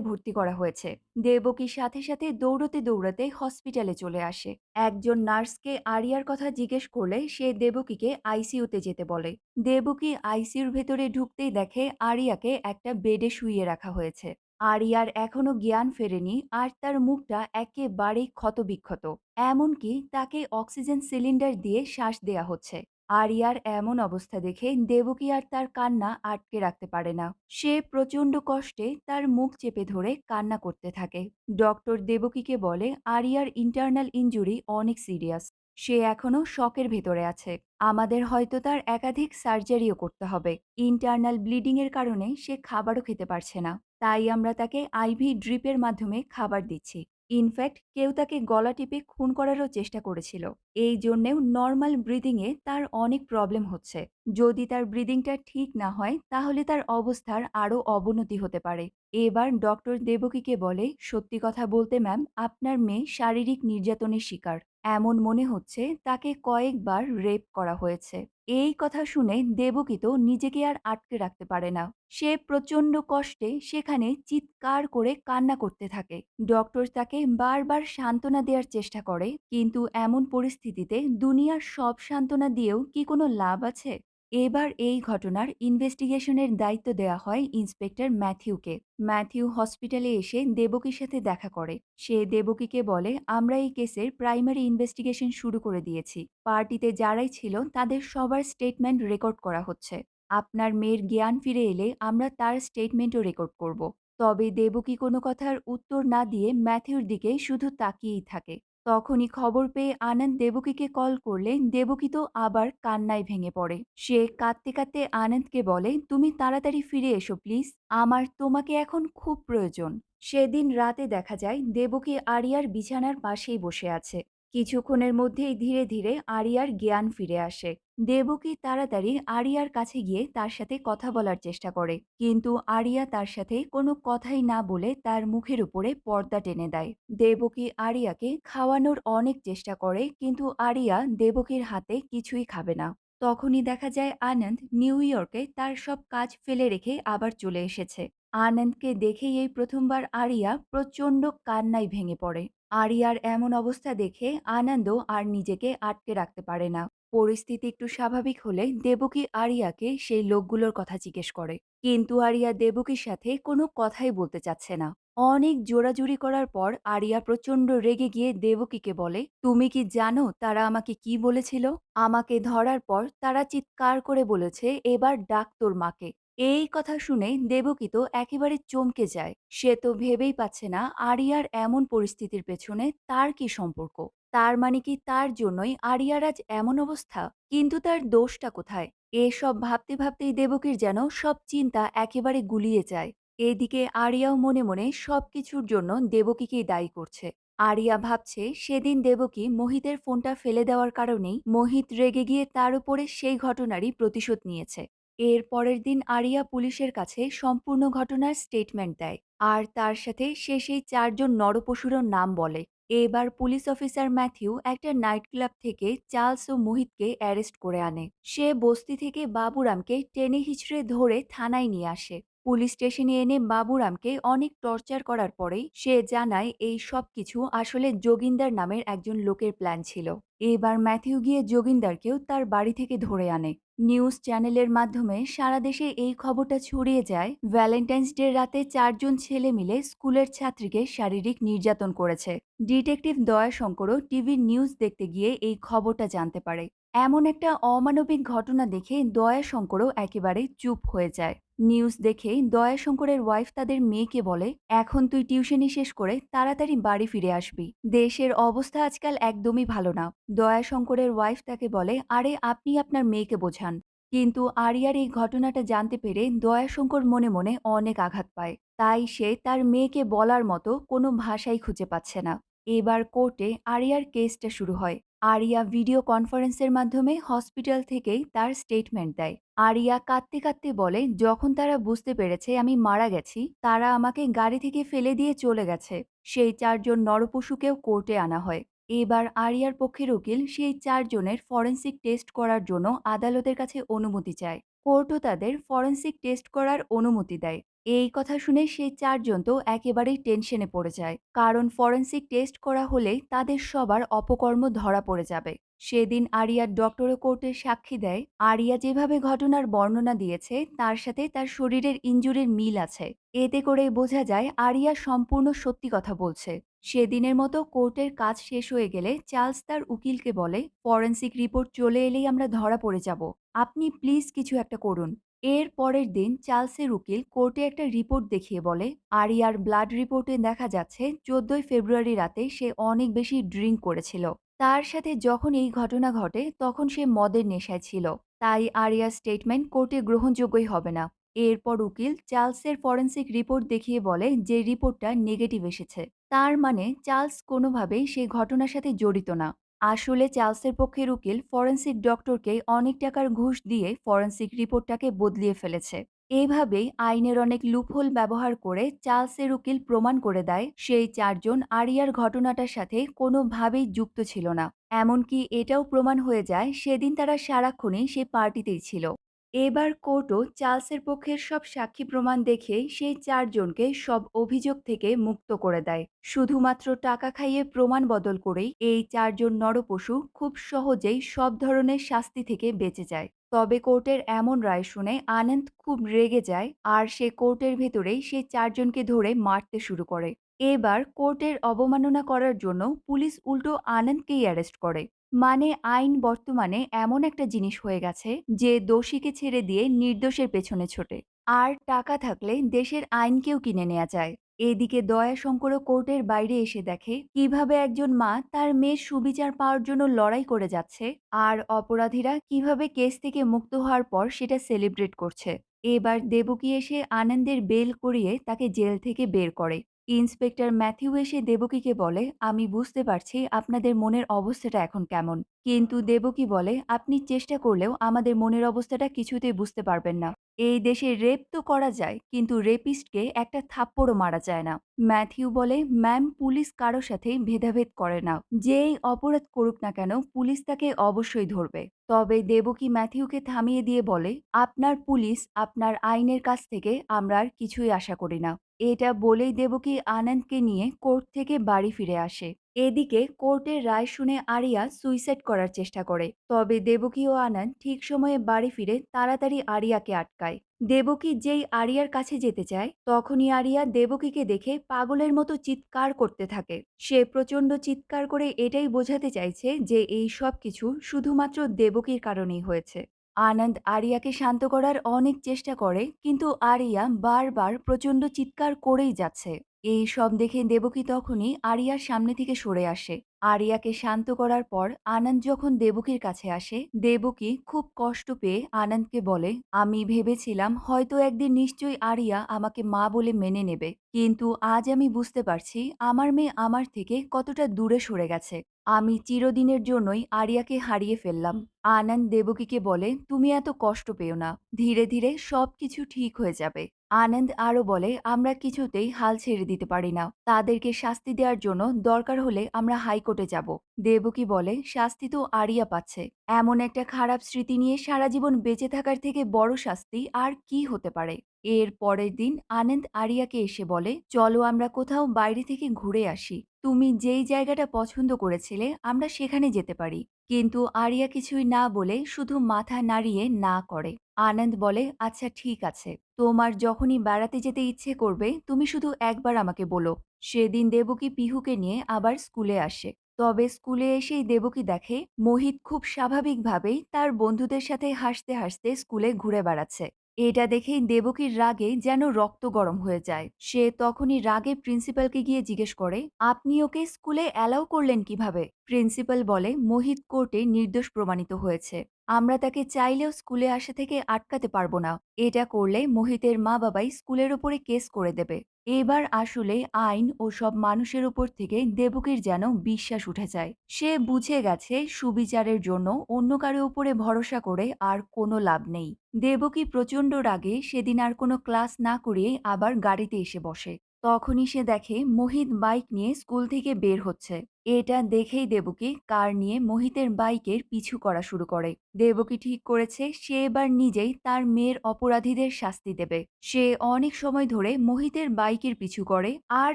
ভর্তি করা হয়েছে। দেবকীর সাথে সাথে দৌড়তে দৌড়তে হসপিটালে চলে আসে। একজন নার্সকে আরিয়ার কথা জিজ্ঞেস করলে সে দেবকীকে আইসিইউতে যেতে বলে। দেবকী আইসিইউর ভেতরে ঢুকতেই দেখে আরিয়াকে একটা বেডে শুইয়ে রাখা হয়েছে। আরিয়ার এখনো জ্ঞান ফেরেনি, আর তার মুখটা একেবারেই ক্ষতবিক্ষত। এমনকি তাকে অক্সিজেন সিলিন্ডার দিয়ে শ্বাস দেয়া হচ্ছে। আরিয়ার এমন অবস্থা দেখে দেবকী আর তার কান্না আটকে রাখতে পারে না। সে প্রচণ্ড কষ্টে তার মুখ চেপে ধরে কান্না করতে থাকে। ডক্টর দেবকীকে বলে, আরিয়ার ইন্টারনাল ইনজুরি অনেক সিরিয়াস। সে এখনো শকের ভেতরে আছে। আমাদের হয়তো তার একাধিক সার্জারিও করতে হবে। ইন্টারনাল ব্লিডিং এর কারণে সে খাবারও খেতে পারছে না। তাই আমরা তাকে আইভি ড্রিপের মাধ্যমে খাবার দিচ্ছি। ইনফ্যাক্ট কেউ তাকে গলা টিপে খুন করারও চেষ্টা করেছিল। এই জন্যেও নর্মাল ব্রিদিংয়ে তার অনেক প্রবলেম হচ্ছে। যদি তার ব্রিদিংটা ঠিক না হয় তাহলে তার অবস্থার আরও অবনতি হতে পারে। এবার ডক্টর দেবকীকে বলে, সত্যি কথা বলতে ম্যাম, আপনার মেয়ে শারীরিক নির্যাতনের শিকার। এমন মনে হচ্ছে তাকে কয়েকবার রেপ করা হয়েছে। এই কথা শুনে দেবকী তো নিজেকে আর আটকে রাখতে পারে না। সে প্রচণ্ড কষ্টে সেখানে চিৎকার করে কান্না করতে থাকে। ডক্টর তাকে বারবার সান্ত্বনা দেওয়ার চেষ্টা করে, কিন্তু এমন পরিস্থিতিতে দুনিয়ার সব সান্ত্বনা দিয়েও কি কোনো লাভ আছে? এবার এই ঘটনার ইনভেস্টিগেশনের দায়িত্ব দেওয়া হয় ইন্সপেক্টর ম্যাথিউকে। ম্যাথিউ হসপিটালে এসে দেবকীর সাথে দেখা করে। সে দেবকীকে বলে, আমরা এই কেসের প্রাইমারি ইনভেস্টিগেশন শুরু করে দিয়েছি। পার্টিতে যারাই ছিল তাদের সবার স্টেটমেন্ট রেকর্ড করা হচ্ছে। আপনার মেয়ের জ্ঞান ফিরে এলে আমরা তার স্টেটমেন্টও রেকর্ড করব। তবে দেবকী কোনো কথার উত্তর না দিয়ে ম্যাথিউর দিকে শুধু তাকিয়েই থাকে। তখনই খবর পেয়ে আনন্দ দেবকীকে কল করলে দেবকী তো আবার কান্নায় ভেঙে পড়ে। সে কাঁদতে কাঁদতে আনন্দকে বলে, তুমি তাড়াতাড়ি ফিরে এসো প্লিজ, আমার তোমাকে এখন খুব প্রয়োজন। সেদিন রাতে দেখা যায় দেবকী আরিয়ার বিছানার পাশেই বসে আছে। কিছুক্ষণের মধ্যেই ধীরে ধীরে আরিয়ার জ্ঞান ফিরে আসে। দেবকী তাড়াতাড়ি আরিয়ার কাছে গিয়ে তার সাথে কথা বলার চেষ্টা করে, কিন্তু আরিয়া তার সাথে কোনো কথাই না বলে তার মুখের উপরে পর্দা টেনে দেয়। দেবকী আরিয়াকে খাওয়ানোর অনেক চেষ্টা করে, কিন্তু আরিয়া দেবকীর হাতে কিছুই খাবে না। তখনই দেখা যায় আনন্দ নিউ ইয়র্কে তার সব কাজ ফেলে রেখে আবার চলে এসেছে। আনন্দকে দেখেই এই প্রথমবার আরিয়া প্রচণ্ড কান্নায় ভেঙে পড়ে। আরিয়ার এমন অবস্থা দেখে আনন্দ আর নিজেকে আটকে রাখতে পারে না। পরিস্থিতি একটু স্বাভাবিক হলে দেবকী আরিয়াকে সেই লোকগুলোর কথা জিজ্ঞেস করে, কিন্তু আরিয়া দেবকীর সাথে কোনো কথাই বলতে চাচ্ছে না। অনেক জোরাজুরি করার পর আরিয়া প্রচণ্ড রেগে গিয়ে দেবকীকে বলে, তুমি কি জানো তারা আমাকে কি বলেছিল? আমাকে ধরার পর তারা চিৎকার করে বলেছে, এবার ডাক তোর মাকে। এই কথা শুনে দেবকী তো একেবারে চমকে যায়। সে তো ভেবেই পাচ্ছে না আরিয়ার এমন পরিস্থিতির পেছনে তার কি সম্পর্ক। তার মানে কি তার জন্যই আরিয়ার আজ এমন অবস্থা? কিন্তু তার দোষটা কোথায়? এসব ভাবতে ভাবতেই দেবকীর যেন সব চিন্তা একেবারে গুলিয়ে যায়। এদিকে আরিয়াও মনে মনে সবকিছুর জন্য দেবকীকেই দায়ী করছে। আরিয়া ভাবছে সেদিন দেবকী মোহিতের ফোনটা ফেলে দেওয়ার কারণেই মোহিত রেগে গিয়ে তার উপরে সেই ঘটনারই প্রতিশোধ নিয়েছে। এর পরের দিন আরিয়া পুলিশের কাছে সম্পূর্ণ ঘটনার স্টেটমেন্ট দেয়, আর তার সাথে সে সেই ৪ জন নরপশুরও নাম বলে। এবার পুলিশ অফিসার ম্যাথিউ একটা নাইট ক্লাব থেকে চার্লস ও মোহিতকে অ্যারেস্ট করে আনে। সে বস্তি থেকে বাবুরামকে টেনে হিঁচড়ে ধরে থানায় নিয়ে আসে। পুলিশ স্টেশনে এনে বাবুরামকে অনেক টর্চার করার পরেই সে জানায় এই সব কিছু আসলে যোগিন্দার নামের একজন লোকের প্ল্যান ছিল। এবার ম্যাথিউ গিয়ে যোগিন্দারকেও তার বাড়ি থেকে ধরে আনে। নিউজ চ্যানেলের মাধ্যমে সারা দেশে এই খবরটা ছড়িয়ে যায়, ভ্যালেন্টাইন্স ডে রাতে ৪ জন ছেলে মিলে স্কুলের ছাত্রীকে শারীরিক নির্যাতন করেছে। ডিটেকটিভ দয়াশঙ্করও টিভির নিউজ দেখতে গিয়ে এই খবরটা জানতে পারে। এমন একটা অমানবিক ঘটনা দেখে দয়াশঙ্করও একেবারে চুপ হয়ে যায়। নিউজ দেখে দয়াশঙ্করের ওয়াইফ তাদের মেয়েকে বলে, এখন তুই টিউশনি শেষ করে তাড়াতাড়ি বাড়ি ফিরে আসবি। দেশের অবস্থা আজকাল একদমই ভালো না। দয়াশঙ্করের ওয়াইফ তাকে বলে, আরে আপনি আপনার মেয়েকে বোঝান। কিন্তু আরিয়ার এই ঘটনাটা জানতে পেরে দয়াশঙ্কর মনে মনে অনেক আঘাত পায়। তাই সে তার মেয়েকে বলার মতো কোনো ভাষাই খুঁজে পাচ্ছে না। এবার কোর্টে আরিয়ার কেসটা শুরু হয়। আরিয়া ভিডিও কনফারেন্সের মাধ্যমে হসপিটাল থেকেই তার স্টেটমেন্ট দেয়। আরিয়া কাঁদতে কাঁদতে বলে, যখন তারা বুঝতে পেরেছে আমি মারা গেছি, তারা আমাকে গাড়ি থেকে ফেলে দিয়ে চলে গেছে। সেই ৪ জন নরপশুকেও কোর্টে আনা হয়। এবার আরিয়ার পক্ষের উকিল সেই ৪ জনের ফরেনসিক টেস্ট করার জন্য আদালতের কাছে অনুমতি চায়। কোর্টও তাদের ফরেনসিক টেস্ট করার অনুমতি দেয়। এই কথা শুনে সেই ৪ জন তো একেবারেই টেনশনে পড়ে যায়, কারণ ফরেনসিক টেস্ট করা হলেই তাদের সবার অপকর্ম ধরা পড়ে যাবে। সেদিন আরিয়ার ডক্টরও কোর্টে সাক্ষী দেয়। আরিয়া যেভাবে ঘটনার বর্ণনা দিয়েছে তার সাথে তার শরীরের ইনজুরির মিল আছে। এতে করেই বোঝা যায় আরিয়া সম্পূর্ণ সত্যি কথা বলছে। সেদিনের মতো কোর্টের কাজ শেষ হয়ে গেলে চার্লস তার উকিলকে বলে, ফরেনসিক রিপোর্ট চলে এলেই আমরা ধরা পড়ে যাব, আপনি প্লিজ কিছু একটা করুন। এর পরের দিন চার্লসের উকিল কোর্টে একটা রিপোর্ট দেখিয়ে বলে, আরিয়ার ব্লাড রিপোর্টে দেখা যাচ্ছে ১৪ই ফেব্রুয়ারি রাতে সে অনেক বেশি ড্রিঙ্ক করেছিল। তার সাথে যখন এই ঘটনা ঘটে তখন সে মদের নেশায় ছিল। তাই আরিয়ার স্টেটমেন্ট কোর্টে গ্রহণযোগ্যই হবে না। এরপর উকিল চার্লসের ফরেনসিক রিপোর্ট দেখিয়ে বলে যে রিপোর্টটা নেগেটিভ এসেছে। তার মানে চার্লস কোনোভাবেই সেই ঘটনার সাথে জড়িত না। আসলে চার্লসের পক্ষের উকিল ফরেনসিক ডক্টরকে অনেক টাকার ঘুষ দিয়ে ফরেনসিক রিপোর্টটাকে বদলিয়ে ফেলেছে। এইভাবেই আইনের অনেক লুপহোল ব্যবহার করে চার্লসের উকিল প্রমাণ করে দেয় সেই চারজন আরিয়ার ঘটনাটার সাথে কোনোভাবেই যুক্ত ছিল না। এমনকি এটাও প্রমাণ হয়ে যায় সেদিন তারা সারাক্ষণই সে পার্টিতেই ছিল। এবার কোর্টও চার্লসের পক্ষের সব সাক্ষী প্রমাণ দেখে সেই চারজনকে সব অভিযোগ থেকে মুক্ত করে দেয়। শুধুমাত্র টাকা খাইয়ে প্রমাণ বদল করেই এই চারজন নরপশু খুব সহজেই সব ধরনের শাস্তি থেকে বেঁচে যায়। তবে কোর্টের এমন রায় শুনে আনন্দ খুব রেগে যায় আর সে কোর্টের ভেতরেই সে চারজনকে ধরে মারতে শুরু করে। এবার কোর্টের অবমাননা করার জন্য পুলিশ উল্টো আনন্দকেই অ্যারেস্ট করে। মানে আইন বর্তমানে এমন একটা জিনিস হয়ে গেছে যে দোষীকে ছেড়ে দিয়ে নির্দোষের পেছনে ছোটে। আর টাকা থাকলে দেশের আইনকেও কিনে নেওয়া যায়। এদিকে দয়াশঙ্করও কোর্টের বাইরে এসে দেখে কিভাবে একজন মা তার মেয়ের সুবিচার পাওয়ার জন্য লড়াই করে যাচ্ছে, আর অপরাধীরা কিভাবে কেস থেকে মুক্ত হওয়ার পর সেটা সেলিব্রেট করছে। এবার দেবকী এসে আনন্দের বেল করিয়ে তাকে জেল থেকে বের করে। ইন্সপেক্টর ম্যাথিউ এসে দেবকীকে বলে, আমি বুঝতে পারছি আপনাদের মনের অবস্থাটা এখন কেমন। কিন্তু দেবকী বলে, আপনি চেষ্টা করলেও আমাদের মনের অবস্থাটা কিছুতেই বুঝতে পারবেন না। এই দেশে রেপ তো করা যায়, কিন্তু রেপিস্টকে একটা থাপ্পড়ও মারা যায় না। ম্যাথিউ বলে, ম্যাম, পুলিশ কারো সাথে ভেদাভেদ করে না। যেই অপরাধ করুক না কেন পুলিশ তাকে অবশ্যই ধরবে। তবে দেবকী ম্যাথিউকে থামিয়ে দিয়ে বলে, আপনার পুলিশ, আপনার আইনের কাছ থেকে আমরা আর কিছুই আশা করি না। এটা বলেই দেবকী আনন্দকে নিয়ে কোর্ট থেকে বাড়ি ফিরে আসে। এদিকে কোর্টের রায় শুনে আরিয়া সুইসাইড করার চেষ্টা করে, তবে দেবকী ও আনন্দ ঠিক সময়ে বাড়ি ফিরে তাড়াতাড়ি আরিয়াকে আটকায়। দেবকী যেই আরিয়ার কাছে যেতে চায় তখনই আরিয়া দেবকীকে দেখে পাগলের মতো চিৎকার করতে থাকে। সে প্রচন্ড চিৎকার করে এটাই বোঝাতে চাইছে যে এই সব কিছু শুধুমাত্র দেবকীর কারণেই হয়েছে। আনন্দ আরিয়াকে শান্ত করার অনেক চেষ্টা করে, কিন্তু আরিয়া বারবার প্রচন্ড চিৎকার করেই যাচ্ছে। এই সব দেখে দেবকী তখনই আরিয়ার সামনে থেকে সরে আসে। আরিয়াকে শান্ত করার পর আনন্দ যখন দেবকীর কাছে আসে, দেবকী খুব কষ্ট পেয়ে আনন্দকে বলে, আমি ভেবেছিলাম হয়তো একদিন নিশ্চয়ই আরিয়া আমাকে মা বলে মেনে নেবে, কিন্তু আজ আমি বুঝতে পারছি আমার মেয়ে আমার থেকে কতটা দূরে সরে গেছে। আমি চিরদিনের জন্যই আরিয়াকে হারিয়ে ফেললাম। আনন্দ দেবকীকে বলে, তুমি এত কষ্ট পেও না, ধীরে ধীরে সবকিছু ঠিক হয়ে যাবে। আনন্দ আরো বলে, আমরা কিছুতেই হাল ছেড়ে দিতে পারি না, তাদেরকে শাস্তি দেওয়ার জন্য দরকার হলে আমরা হাইকোর্টে যাব। দেবকী বলে, শাস্তি তো আরিয়া পাচ্ছে, এমন একটা খারাপ স্মৃতি নিয়ে সারা জীবন বেঁচে থাকার থেকে বড় শাস্তি আর কি হতে পারে। এর পরের দিন আনন্দ আরিয়াকে এসে বলে, চলো আমরা কোথাও বাইরে থেকে ঘুরে আসি, তুমি যেই জায়গাটা পছন্দ করেছিলে আমরা সেখানে যেতে পারি। কিন্তু আরিয়া কিছুই না বলে শুধু মাথা নাড়িয়ে না করে। আনন্দ বলে, আচ্ছা ঠিক আছে, তোমার যখনই বেড়াতে যেতে ইচ্ছে করবে তুমি শুধু একবার আমাকে বলো। সেদিন দেবকী পিহুকে নিয়ে আবার স্কুলে আসে। তবে স্কুলে এসেই দেবকী দেখে মোহিত খুব স্বাভাবিকভাবেই তার বন্ধুদের সাথে হাসতে হাসতে স্কুলে ঘুরে বেড়াচ্ছে। এটা দেখেই দেবকীর রাগে যেন রক্ত গরম হয়ে যায়। সে তখনই রাগে প্রিন্সিপালকে গিয়ে জিজ্ঞেস করে, আপনি ওকে স্কুলে অ্যালাউ করলেন কিভাবে? প্রিন্সিপাল বলে, মোহিত কোর্টে নির্দোষ প্রমাণিত হয়েছে, আমরা তাকে চাইলেও স্কুলে আসা থেকে আটকাতে পারবো না। এটা করলে মোহিতের মা বাবাই স্কুলের ওপরে কেস করে দেবে। এবার আসলে আইন ও সব মানুষের উপর থেকে দেবকীর যেন বিশ্বাস উঠে যায়। সে বুঝে গেছে সুবিচারের জন্য অন্য কারো উপরে ভরসা করে আর কোনো লাভ নেই। দেবকী প্রচণ্ড রাগে সেদিন আর কোনো ক্লাস না করিয়ে আবার গাড়িতে এসে বসে। তখনই সে দেখে মোহিত বাইক নিয়ে স্কুল থেকে বের হচ্ছে। এটা দেখেই দেবকী কার নিয়ে মোহিতের বাইকের পিছু করা শুরু করে। দেবকী ঠিক করেছে সে এবার নিজেই তার মেয়ের অপরাধীদের শাস্তি দেবে। সে অনেক সময় ধরে মোহিতের বাইকের পিছু করে, আর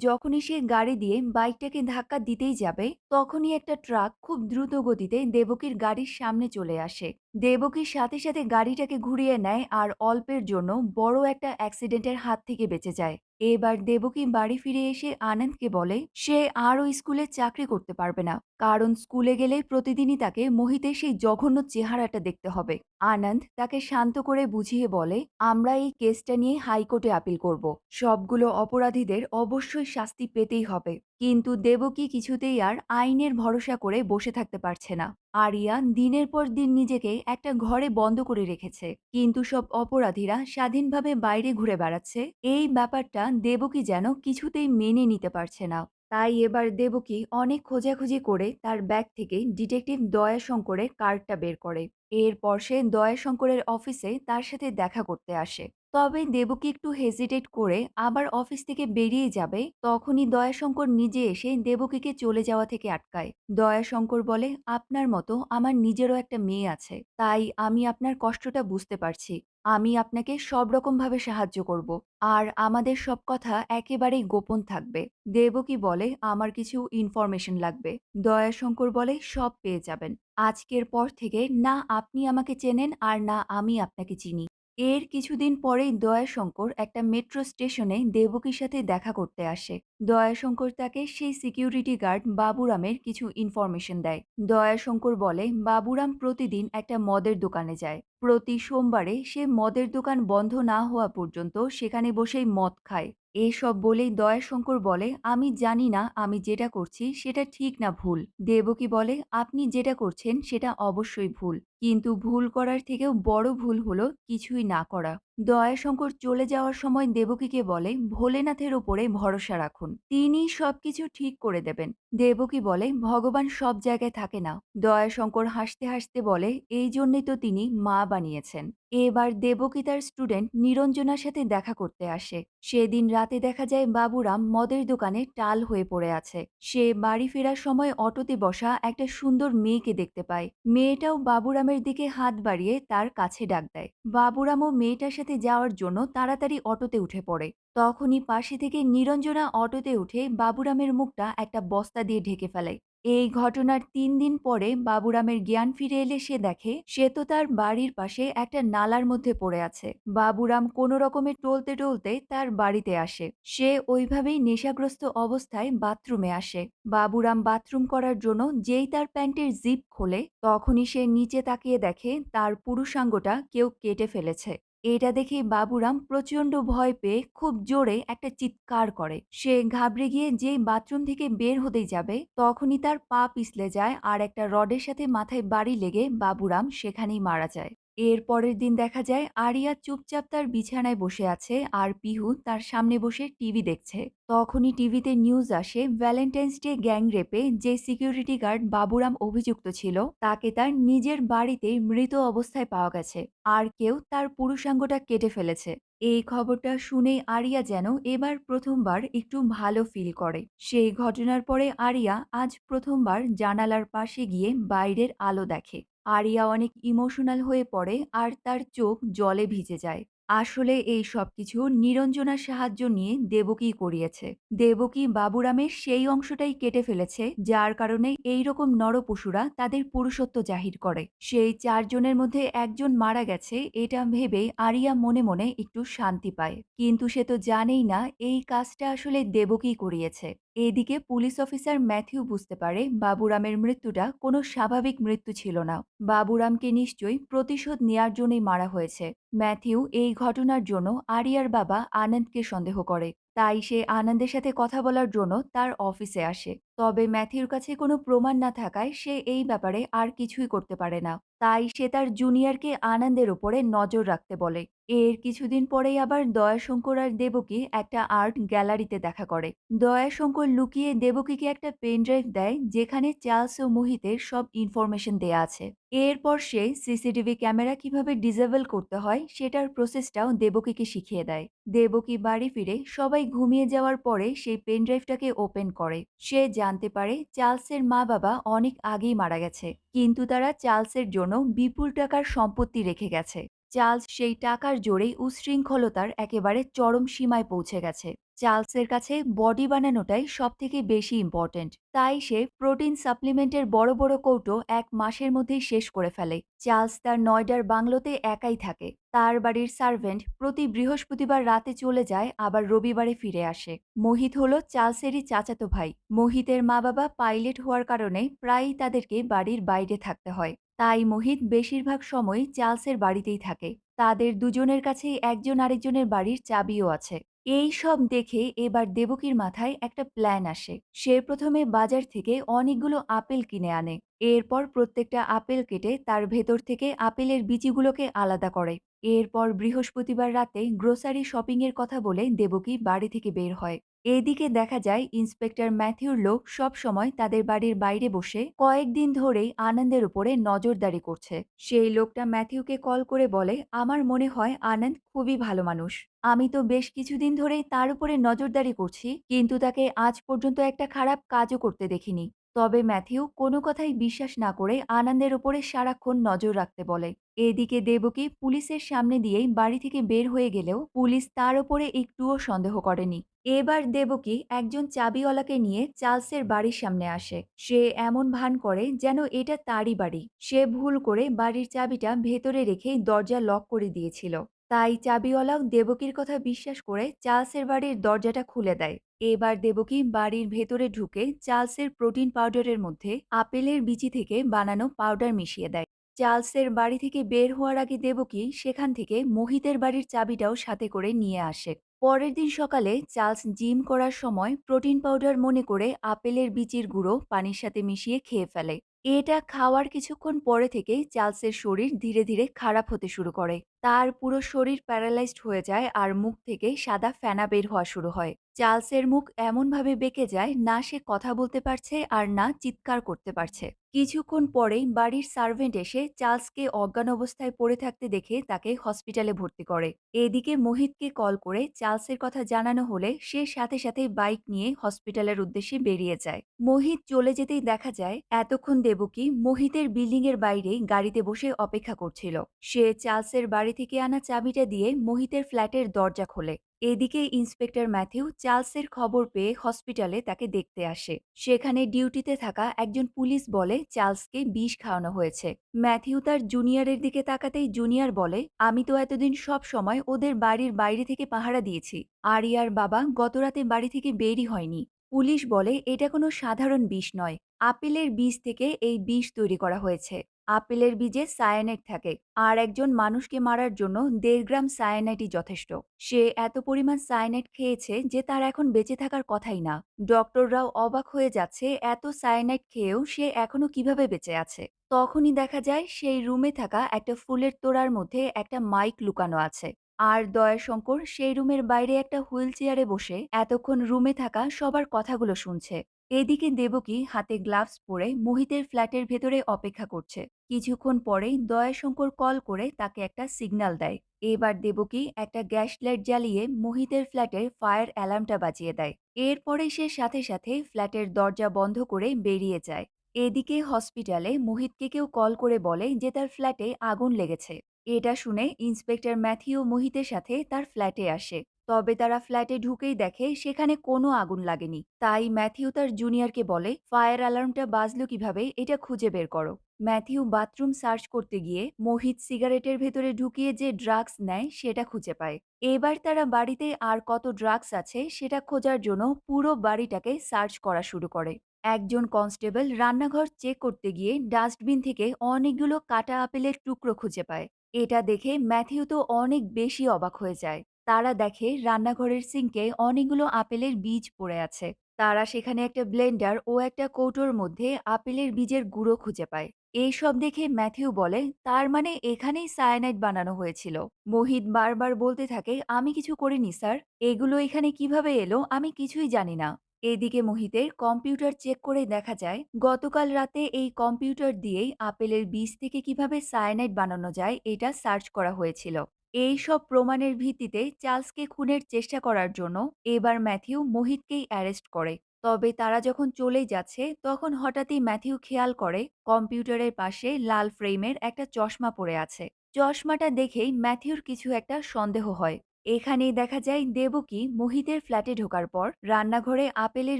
যখনই সে গাড়ি দিয়ে বাইকটাকে ধাক্কা দিতেই যাবে তখনই একটা ট্রাক খুব দ্রুত গতিতে দেবকীর গাড়ির সামনে চলে আসে। দেবকীর সাথে সাথে গাড়িটাকে ঘুরিয়ে নেয় আর অল্পের জন্য বড় একটা অ্যাক্সিডেন্টের হাত থেকে বেঁচে যায়। এবার দেবকী বাড়ি ফিরে এসে আনন্দকে বলে সে আর ওই স্কুলে চাকরি করতে পারবে না, কারণ স্কুলে গেলে প্রতিদিনই তাকে মোহিতের সেই জঘন্য চেহারাটা দেখতে হবে। আনন্দ তাকে শান্ত করে বুঝিয়ে বলে, আমরা এই কেসটা নিয়ে হাইকোর্টে আপিল করব, সবগুলো অপরাধীদের অবশ্যই শাস্তি পেতেই হবে। কিন্তু দেবকী কিছুতেই আর আইনের ভরসা করে বসে থাকতে পারছে না। আরিয়া দিনের পর দিন নিজেকে একটা ঘরে বন্ধ করে রেখেছে, কিন্তু সব অপরাধীরা স্বাধীনভাবে বাইরে ঘুরে বেড়াচ্ছে। এই ব্যাপারটা দেবকী যেন কিছুতেই মেনে নিতে পারছে না। তাই এবার দেবকী অনেক খোঁজাখুঁজি করে তার ব্যাগ থেকে ডিটেকটিভ দয়াশঙ্করের কার্ডটা বের করে। এরপর সে দয়াশঙ্করের অফিসে তার সাথে দেখা করতে আসে। তবে দেবকী একটু হেজিটেট করে আবার অফিস থেকে বেরিয়ে যাবে, তখনই দয়াশঙ্কর নিজে এসে দেবকীকে চলে যাওয়া থেকে আটকায়। দয়াশঙ্কর বলে, আপনার মতো আমার নিজেরও একটা মেয়ে আছে, তাই আমি আপনার কষ্টটা বুঝতে পারছি। আমি আপনাকে সব রকমভাবে সাহায্য করব। আর আমাদের সব কথা একেবারেই গোপন থাকবে। দেবকী বলে, আমার কিছু ইনফরমেশন লাগবে। দয়াশঙ্কর বলে, সব পেয়ে যাবেন। আজকের পর থেকে না আপনি আমাকে চেনেন আর না আমি আপনাকে চিনি। এর কিছুদিন পরেই দয়াশঙ্কর একটা মেট্রো স্টেশনে দেবকীর সাথে দেখা করতে আসে। দয়াশঙ্কর তাকে সেই সিকিউরিটি গার্ড বাবুরামের কিছু ইনফরমেশন দেয়। দয়াশঙ্কর বলে, বাবুরাম প্রতিদিন একটা মদের দোকানে যায়। প্রতি সোমবারে সে মদের দোকান বন্ধ না হওয়া পর্যন্ত সেখানে বসেই মদ খায়। এসব বলেই দয়াশঙ্কর বলে, আমি জানি না আমি যেটা করছি সেটা ঠিক না ভুল। দেবকী বলে, আপনি যেটা করছেন সেটা অবশ্যই ভুল, কিন্তু ভুল করার থেকেও বড় ভুল হলো কিছুই না করা। দয়াশঙ্কর চলে যাওয়ার সময় দেবকীকে বলে, ভোলেনাথের ওপরে ভরসা রাখুন, তিনি সবকিছু ঠিক করে দেবেন। দেবকী বলে, ভগবান সব জায়গায় থাকে না। দয়াশঙ্কর হাসতে হাসতে বলে, এই জন্যই তো তিনি মা বানিয়েছেন। এবার দেবকী তার স্টুডেন্ট নিরঞ্জনার সাথে দেখা করতে আসে। সেদিন রাতে দেখা যায় বাবুরাম মদের দোকানে টাল হয়ে পড়ে আছে। সে বাড়ি ফেরার সময় অটোতে বসা একটা সুন্দর মেয়েকে দেখতে পায়। মেয়েটাও বাবুরামের দিকে হাত বাড়িয়ে তার কাছে ডাক দেয়। বাবুরামও মেয়েটার সাথে যাওয়ার জন্য তাড়াতাড়ি অটোতে উঠে পড়ে। তখনই পাশে থেকে নিরঞ্জনা অটোতে উঠে বাবুরামের মুখটা একটা বস্তা দিয়ে ঢেকে ফেলে। এই ঘটনার ৩ দিন পরে বাবুরামের জ্ঞান ফিরে এলে সে দেখে সে তো তার বাড়ির পাশে একটা নালার মধ্যে পড়ে আছে। বাবুরাম কোনো রকমে টলতে টলতে তার বাড়িতে আসে। সে ওইভাবেই নেশাগ্রস্ত অবস্থায় বাথরুমে আসে। বাবুরাম বাথরুম করার জন্য যেই তার প্যান্টের জিপ খোলে, তখনই সে নিচে তাকিয়ে দেখে তার পুরুষাঙ্গটা কেউ কেটে ফেলেছে। এটা দেখে বাবুরাম প্রচন্ড ভয় পেয়ে খুব জোরে একটা চিৎকার করে। সে ঘাবড়ে গিয়ে যেই বাথরুম থেকে বের হতেই যাবে, তখনই তার পা পিছলে যায় আর একটা রডের সাথে মাথায় বাড়ি লেগে বাবুরাম সেখানেই মারা যায়। এর পরের দিন দেখা যায় আরিয়া চুপচাপ তার বিছানায় বসে আছে আর পিহু তার সামনে বসে টিভি দেখছে। তখনই টিভিতে নিউজ আসে, ভ্যালেন্টাইন্স ডে গ্যাং রেপে যে সিকিউরিটি গার্ড বাবুরাম অভিযুক্ত ছিল তাকে তার নিজের বাড়িতেই মৃত অবস্থায় পাওয়া গেছে। আর কেউ তার পুরুষাঙ্গটা কেটে ফেলেছে। এই খবরটা শুনেই আরিয়া যেন এবার প্রথমবার একটু ভালো ফিল করে। সেই ঘটনার পরে আরিয়া আজ প্রথমবার জানালার পাশে গিয়ে বাইরের আলো দেখে। আরিয়া অনেক ইমোশনাল হয়ে পড়ে আর তার চোখ জলে ভিজে যায়। আসলে এই সবকিছু নিরঞ্জনার সাহায্য নিয়ে দেবকী করিয়েছে। দেবকী বাবুরামের সেই অংশটাই কেটে ফেলেছে যার কারণে এই রকম নরপশুরা তাদের পুরুষত্ব জাহির করে। সেই ৪ জনের মধ্যে একজন মারা গেছে এটা ভেবে আরিয়া মনে মনে একটু শান্তি পায়। কিন্তু সে তো জানেই না এই কাজটা আসলে দেবকী করিয়েছে। এদিকে পুলিশ অফিসার ম্যাথিউ বুঝতে পারে বাবুরামের মৃত্যুটা কোনো স্বাভাবিক মৃত্যু ছিল না। বাবুরামকে নিশ্চয়ই প্রতিশোধ নেয়ার জন্যই মারা হয়েছে। ম্যাথিউ এই ঘটনার জন্য আরিয়ার বাবা আনন্দকে সন্দেহ করে। তাই সে আনন্দের সাথে কথা বলার জন্য তার অফিসে আসে। তবে ম্যাথিউর কাছে কোনো প্রমাণ না থাকায় সে এই ব্যাপারে আর কিছুই করতে পারে না। তাই সে তার জুনিয়রকে আনন্দের উপরে নজর রাখতে বলে। এর কিছুদিন পরেই আবার দয়াশঙ্কর আর দেবকী একটা আর্ট গ্যালারিতে দেখা করে। দয়াশঙ্কর লুকিয়ে দেবকীকে একটা পেন ড্রাইভ দেয় যেখানে চার্লস ও মোহিতের সব ইনফরমেশন দেয়া আছে। এরপর সে সিসিটিভি ক্যামেরা কিভাবে ডিসেবল করতে হয় সেটার প্রসেসটাও দেবকীকে শিখিয়ে দেয়। দেবকী বাড়ি ফিরে সবাই ঘুমিয়ে যাওয়ার পরে সেই পেন ড্রাইভটাকে ওপেন করে। সে জানতে পারে চার্লসের মা বাবা অনেক আগেই মারা গেছে, কিন্তু তারা চার্লসের জন্য বিপুল টাকার সম্পত্তি রেখে গেছে। চার্লস সেই টাকার জোরেই উচ্ছৃঙ্খলতার একেবারে চরম সীমায় পৌঁছে গেছে। চার্লসের কাছে বডি বানানোটাই সবথেকে বেশি ইম্পর্ট্যান্ট। তাই সে প্রোটিন সাপ্লিমেন্টের বড় বড় কৌটো ১ মাসের মধ্যেই শেষ করে ফেলে। চার্লস তার নয়ডার বাংলোতে একাই থাকে। তার বাড়ির সার্ভেন্ট প্রতি বৃহস্পতিবার রাতে চলে যায় আবার রবিবারে ফিরে আসে। মোহিত হলো চার্লসেরই চাচাতো ভাই। মোহিতের মা বাবা পাইলট হওয়ার কারণে প্রায়ই তাদেরকে বাড়ির বাইরে থাকতে হয়। তাই মোহিত বেশিরভাগ সময় চার্লসের বাড়িতেই থাকে। তাদের দুজনের কাছেই একজন আরেকজনের বাড়ির চাবিও আছে। এই সব দেখে এবার দেবকীর মাথায় একটা প্ল্যান আসে। সে প্রথমে বাজার থেকে অনেকগুলো আপেল কিনে আনে। এরপর প্রত্যেকটা আপেল কেটে তার ভেতর থেকে আপেলের বিচিগুলোকে আলাদা করে। এরপর বৃহস্পতিবার রাতে গ্রোসারি শপিং এর কথা বলে দেবকী বাড়ি থেকে বের হয়। এদিকে দেখা যায় ইন্সপেক্টর ম্যাথিউর লোক সব সময় তাদের বাড়ির বাইরে বসে কয়েকদিন ধরেই আনন্দের উপরে নজরদারি করছে। সেই লোকটা ম্যাথিউকে কল করে বলে, আমার মনে হয় আনন্দ খুবই ভালো মানুষ। আমি তো বেশ কিছুদিন ধরেই তার উপরে নজরদারি করছি, কিন্তু তাকে আজ পর্যন্ত একটা খারাপ কাজও করতে দেখিনি। তবে ম্যাথিউ কোনো কথাই বিশ্বাস না করে আনন্দের ওপরে সারাক্ষণ নজর রাখতে বলে। এদিকে দেবকী পুলিশের সামনে দিয়েই বাড়ি থেকে বের হয়ে গেলেও পুলিশ তার ওপরে একটুও সন্দেহ করেনি। এবার দেবকী একজন চাবিওয়ালাকে নিয়ে চার্লসের বাড়ির সামনে আসে। সে এমন ভান করে যেন এটা তারই বাড়ি। সে ভুল করে বাড়ির চাবিটা ভেতরে রেখেই দরজা লক করে দিয়েছিল। তাই চাবিওয়ালাও দেবকীর কথা বিশ্বাস করে চার্লসের বাড়ির দরজাটা খুলে দেয়। এবার দেবকী বাড়ির ভেতরে ঢুকে চার্লসের প্রোটিন পাউডারের মধ্যে আপেলের বিচি থেকে বানানো পাউডার মিশিয়ে দেয়। চার্লসের বাড়ি থেকে বের হওয়ার আগে দেবকী সেখান থেকে মোহিতের বাড়ির চাবিটাও সাথে করে নিয়ে আসে। পরের দিন সকালে চার্লস জিম করার সময় প্রোটিন পাউডার মনে করে আপেলের বিচির গুঁড়ো পানির সাথে মিশিয়ে খেয়ে ফেলে। এটা খাওয়ার কিছুক্ষণ পরে থেকেই চার্লসের শরীর ধীরে ধীরে খারাপ হতে শুরু করে। তার পুরো শরীর প্যারালাইজড হয়ে যায় আর মুখ থেকে সাদা ফেনা বের হওয়া শুরু হয়। চার্লসের মুখ এমনভাবে বেঁকে যায়, না সে কথা বলতে পারছে আর না চিৎকার করতে পারছে। কিছুক্ষণ পরেই বাড়ির সার্ভেন্ট এসে চার্লসকে অজ্ঞান অবস্থায় পড়ে থাকতে দেখে তাকে হসপিটালে ভর্তি করে। এদিকে মোহিতকে কল করে চার্লসের কথা জানানো হলে সে সাথে সাথে বাইক নিয়ে হসপিটালের উদ্দেশ্যে বেরিয়ে যায়। মোহিত চলে যেতেই দেখা যায় এতক্ষণ দেবকী মোহিতের বিল্ডিং এর বাইরেই গাড়িতে বসে অপেক্ষা করছিল। সে চার্লসের বাড়ি থেকে আনা চাবিটা দিয়ে মোহিতের ফ্ল্যাটের দরজা খোলে। এদিকে ইন্সপেক্টর ম্যাথিউ চার্লসের খবর পেয়ে হসপিটালে তাকে দেখতে আসে। সেখানে ডিউটিতে থাকা একজন পুলিশ বলে চার্লসকে বিষ খাওয়ানো হয়েছে। ম্যাথিউ তার জুনিয়রের দিকে তাকাতেই জুনিয়র বলে, আমি তো এতদিন সব সময় ওদের বাড়ির বাইরে থেকে পাহারা দিয়েছি। আরিয়ার বাবা গতরাতে বাড়ি থেকে বেরই হয়নি। পুলিশ বলে এটা কোনো সাধারণ বিষ নয়। আপেলের বীজ থেকে এই বিষ তৈরি করা হয়েছে। আপেলের বীজে সায়ানাইড থাকে, আর একজন মানুষকে মারার জন্য 1.5 গ্রাম সায়ানাইডই যথেষ্ট। সে এত পরিমাণ সায়ানাইড খেয়েছে যে তার এখন বেঁচে থাকার কথাই না। ডক্টররাও অবাক হয়ে যাচ্ছে এত সায়ানাইড খেয়েও সে এখনো কিভাবে বেঁচে আছে। তখনই দেখা যায় সেই রুমে থাকা একটা ফুলের তোড়ার মধ্যে একটা মাইক লুকানো আছে। আর দয়াশঙ্কর সেই রুমের বাইরে একটা হুইল চেয়ারে বসে এতক্ষণ রুমে থাকা সবার কথাগুলো শুনছে। এদিকে দেবকী হাতে গ্লাভস পরে মোহিতের ফ্ল্যাটের ভেতরে অপেক্ষা করছে। কিছুক্ষণ পরেই দয়াশঙ্কর কল করে তাকে একটা সিগন্যাল দেয়। এবার দেবকী একটা গ্যাস লাইট জ্বালিয়ে মোহিতের ফ্ল্যাটের ফায়ার অ্যালার্মটা বাজিয়ে দেয়। এরপরে সে সাথে সাথে ফ্ল্যাটের দরজা বন্ধ করে বেরিয়ে যায়। এদিকে হসপিটালে মোহিতকে কেউ কল করে বলে যে তার ফ্ল্যাটে আগুন লেগেছে। এটা শুনে ইন্সপেক্টর ম্যাথিউ মোহিতের সাথে তার ফ্ল্যাটে আসে। তবে তারা ফ্ল্যাটে ঢুকেই দেখে সেখানে কোনো আগুন লাগেনি। তাই ম্যাথিউ তার জুনিয়রকে বলে, ফায়ার অ্যালার্মটা বাজলো কিভাবে এটা খুঁজে বের করো। ম্যাথিউ বাথরুম সার্চ করতে গিয়ে মোহিত সিগারেটের ভেতরে ঢুকিয়ে যে ড্রাগস নেয় সেটা খুঁজে পায়। এবার তারা বাড়িতে আর কত ড্রাগস আছে সেটা খোঁজার জন্য পুরো বাড়িটাকে সার্চ করা শুরু করে। একজন কনস্টেবল রান্নাঘর চেক করতে গিয়ে ডাস্টবিন থেকে অনেকগুলো কাটা আপেলের টুকরো খুঁজে পায়। এটা দেখে ম্যাথিউ তো অনেক বেশি অবাক হয়ে যায়। তারা দেখে রান্নাঘরের সিঙ্কে অনেকগুলো আপেলের বীজ পড়ে আছে। তারা সেখানে একটা ব্লেন্ডার ও একটা কৌটোর মধ্যে আপেলের বীজের গুঁড়ো খুঁজে পায়। এইসব দেখে ম্যাথিউ বলে, তার মানে এখানেই সায়ানাইড বানানো হয়েছিল। মোহিত বারবার বলতে থাকে, আমি কিছু করিনি স্যার, এগুলো এখানে কিভাবে এলো আমি কিছুই জানি না। এদিকে মোহিতের কম্পিউটার চেক করে দেখা যায় গতকাল রাতে এই কম্পিউটার দিয়েই আপেলের বীজ থেকে কিভাবে সায়ানাইড বানানো যায় এটা সার্চ করা হয়েছিল। এই সব প্রমাণের ভিত্তিতে চার্লসকে খুনের চেষ্টা করার জন্য এবার ম্যাথিউ মোহিতকেই অ্যারেস্ট করে। তবে তারা যখন চলেই যাচ্ছে তখন হঠাৎই ম্যাথিউ খেয়াল করে কম্পিউটারের পাশে লাল ফ্রেমের একটা চশমা পড়ে আছে। চশমাটা দেখেই ম্যাথিউর কিছু একটা সন্দেহ হয়। এখানেই দেখা যায় দেবকী মোহিতের ফ্ল্যাটে ঢোকার পর রান্নাঘরে আপেলের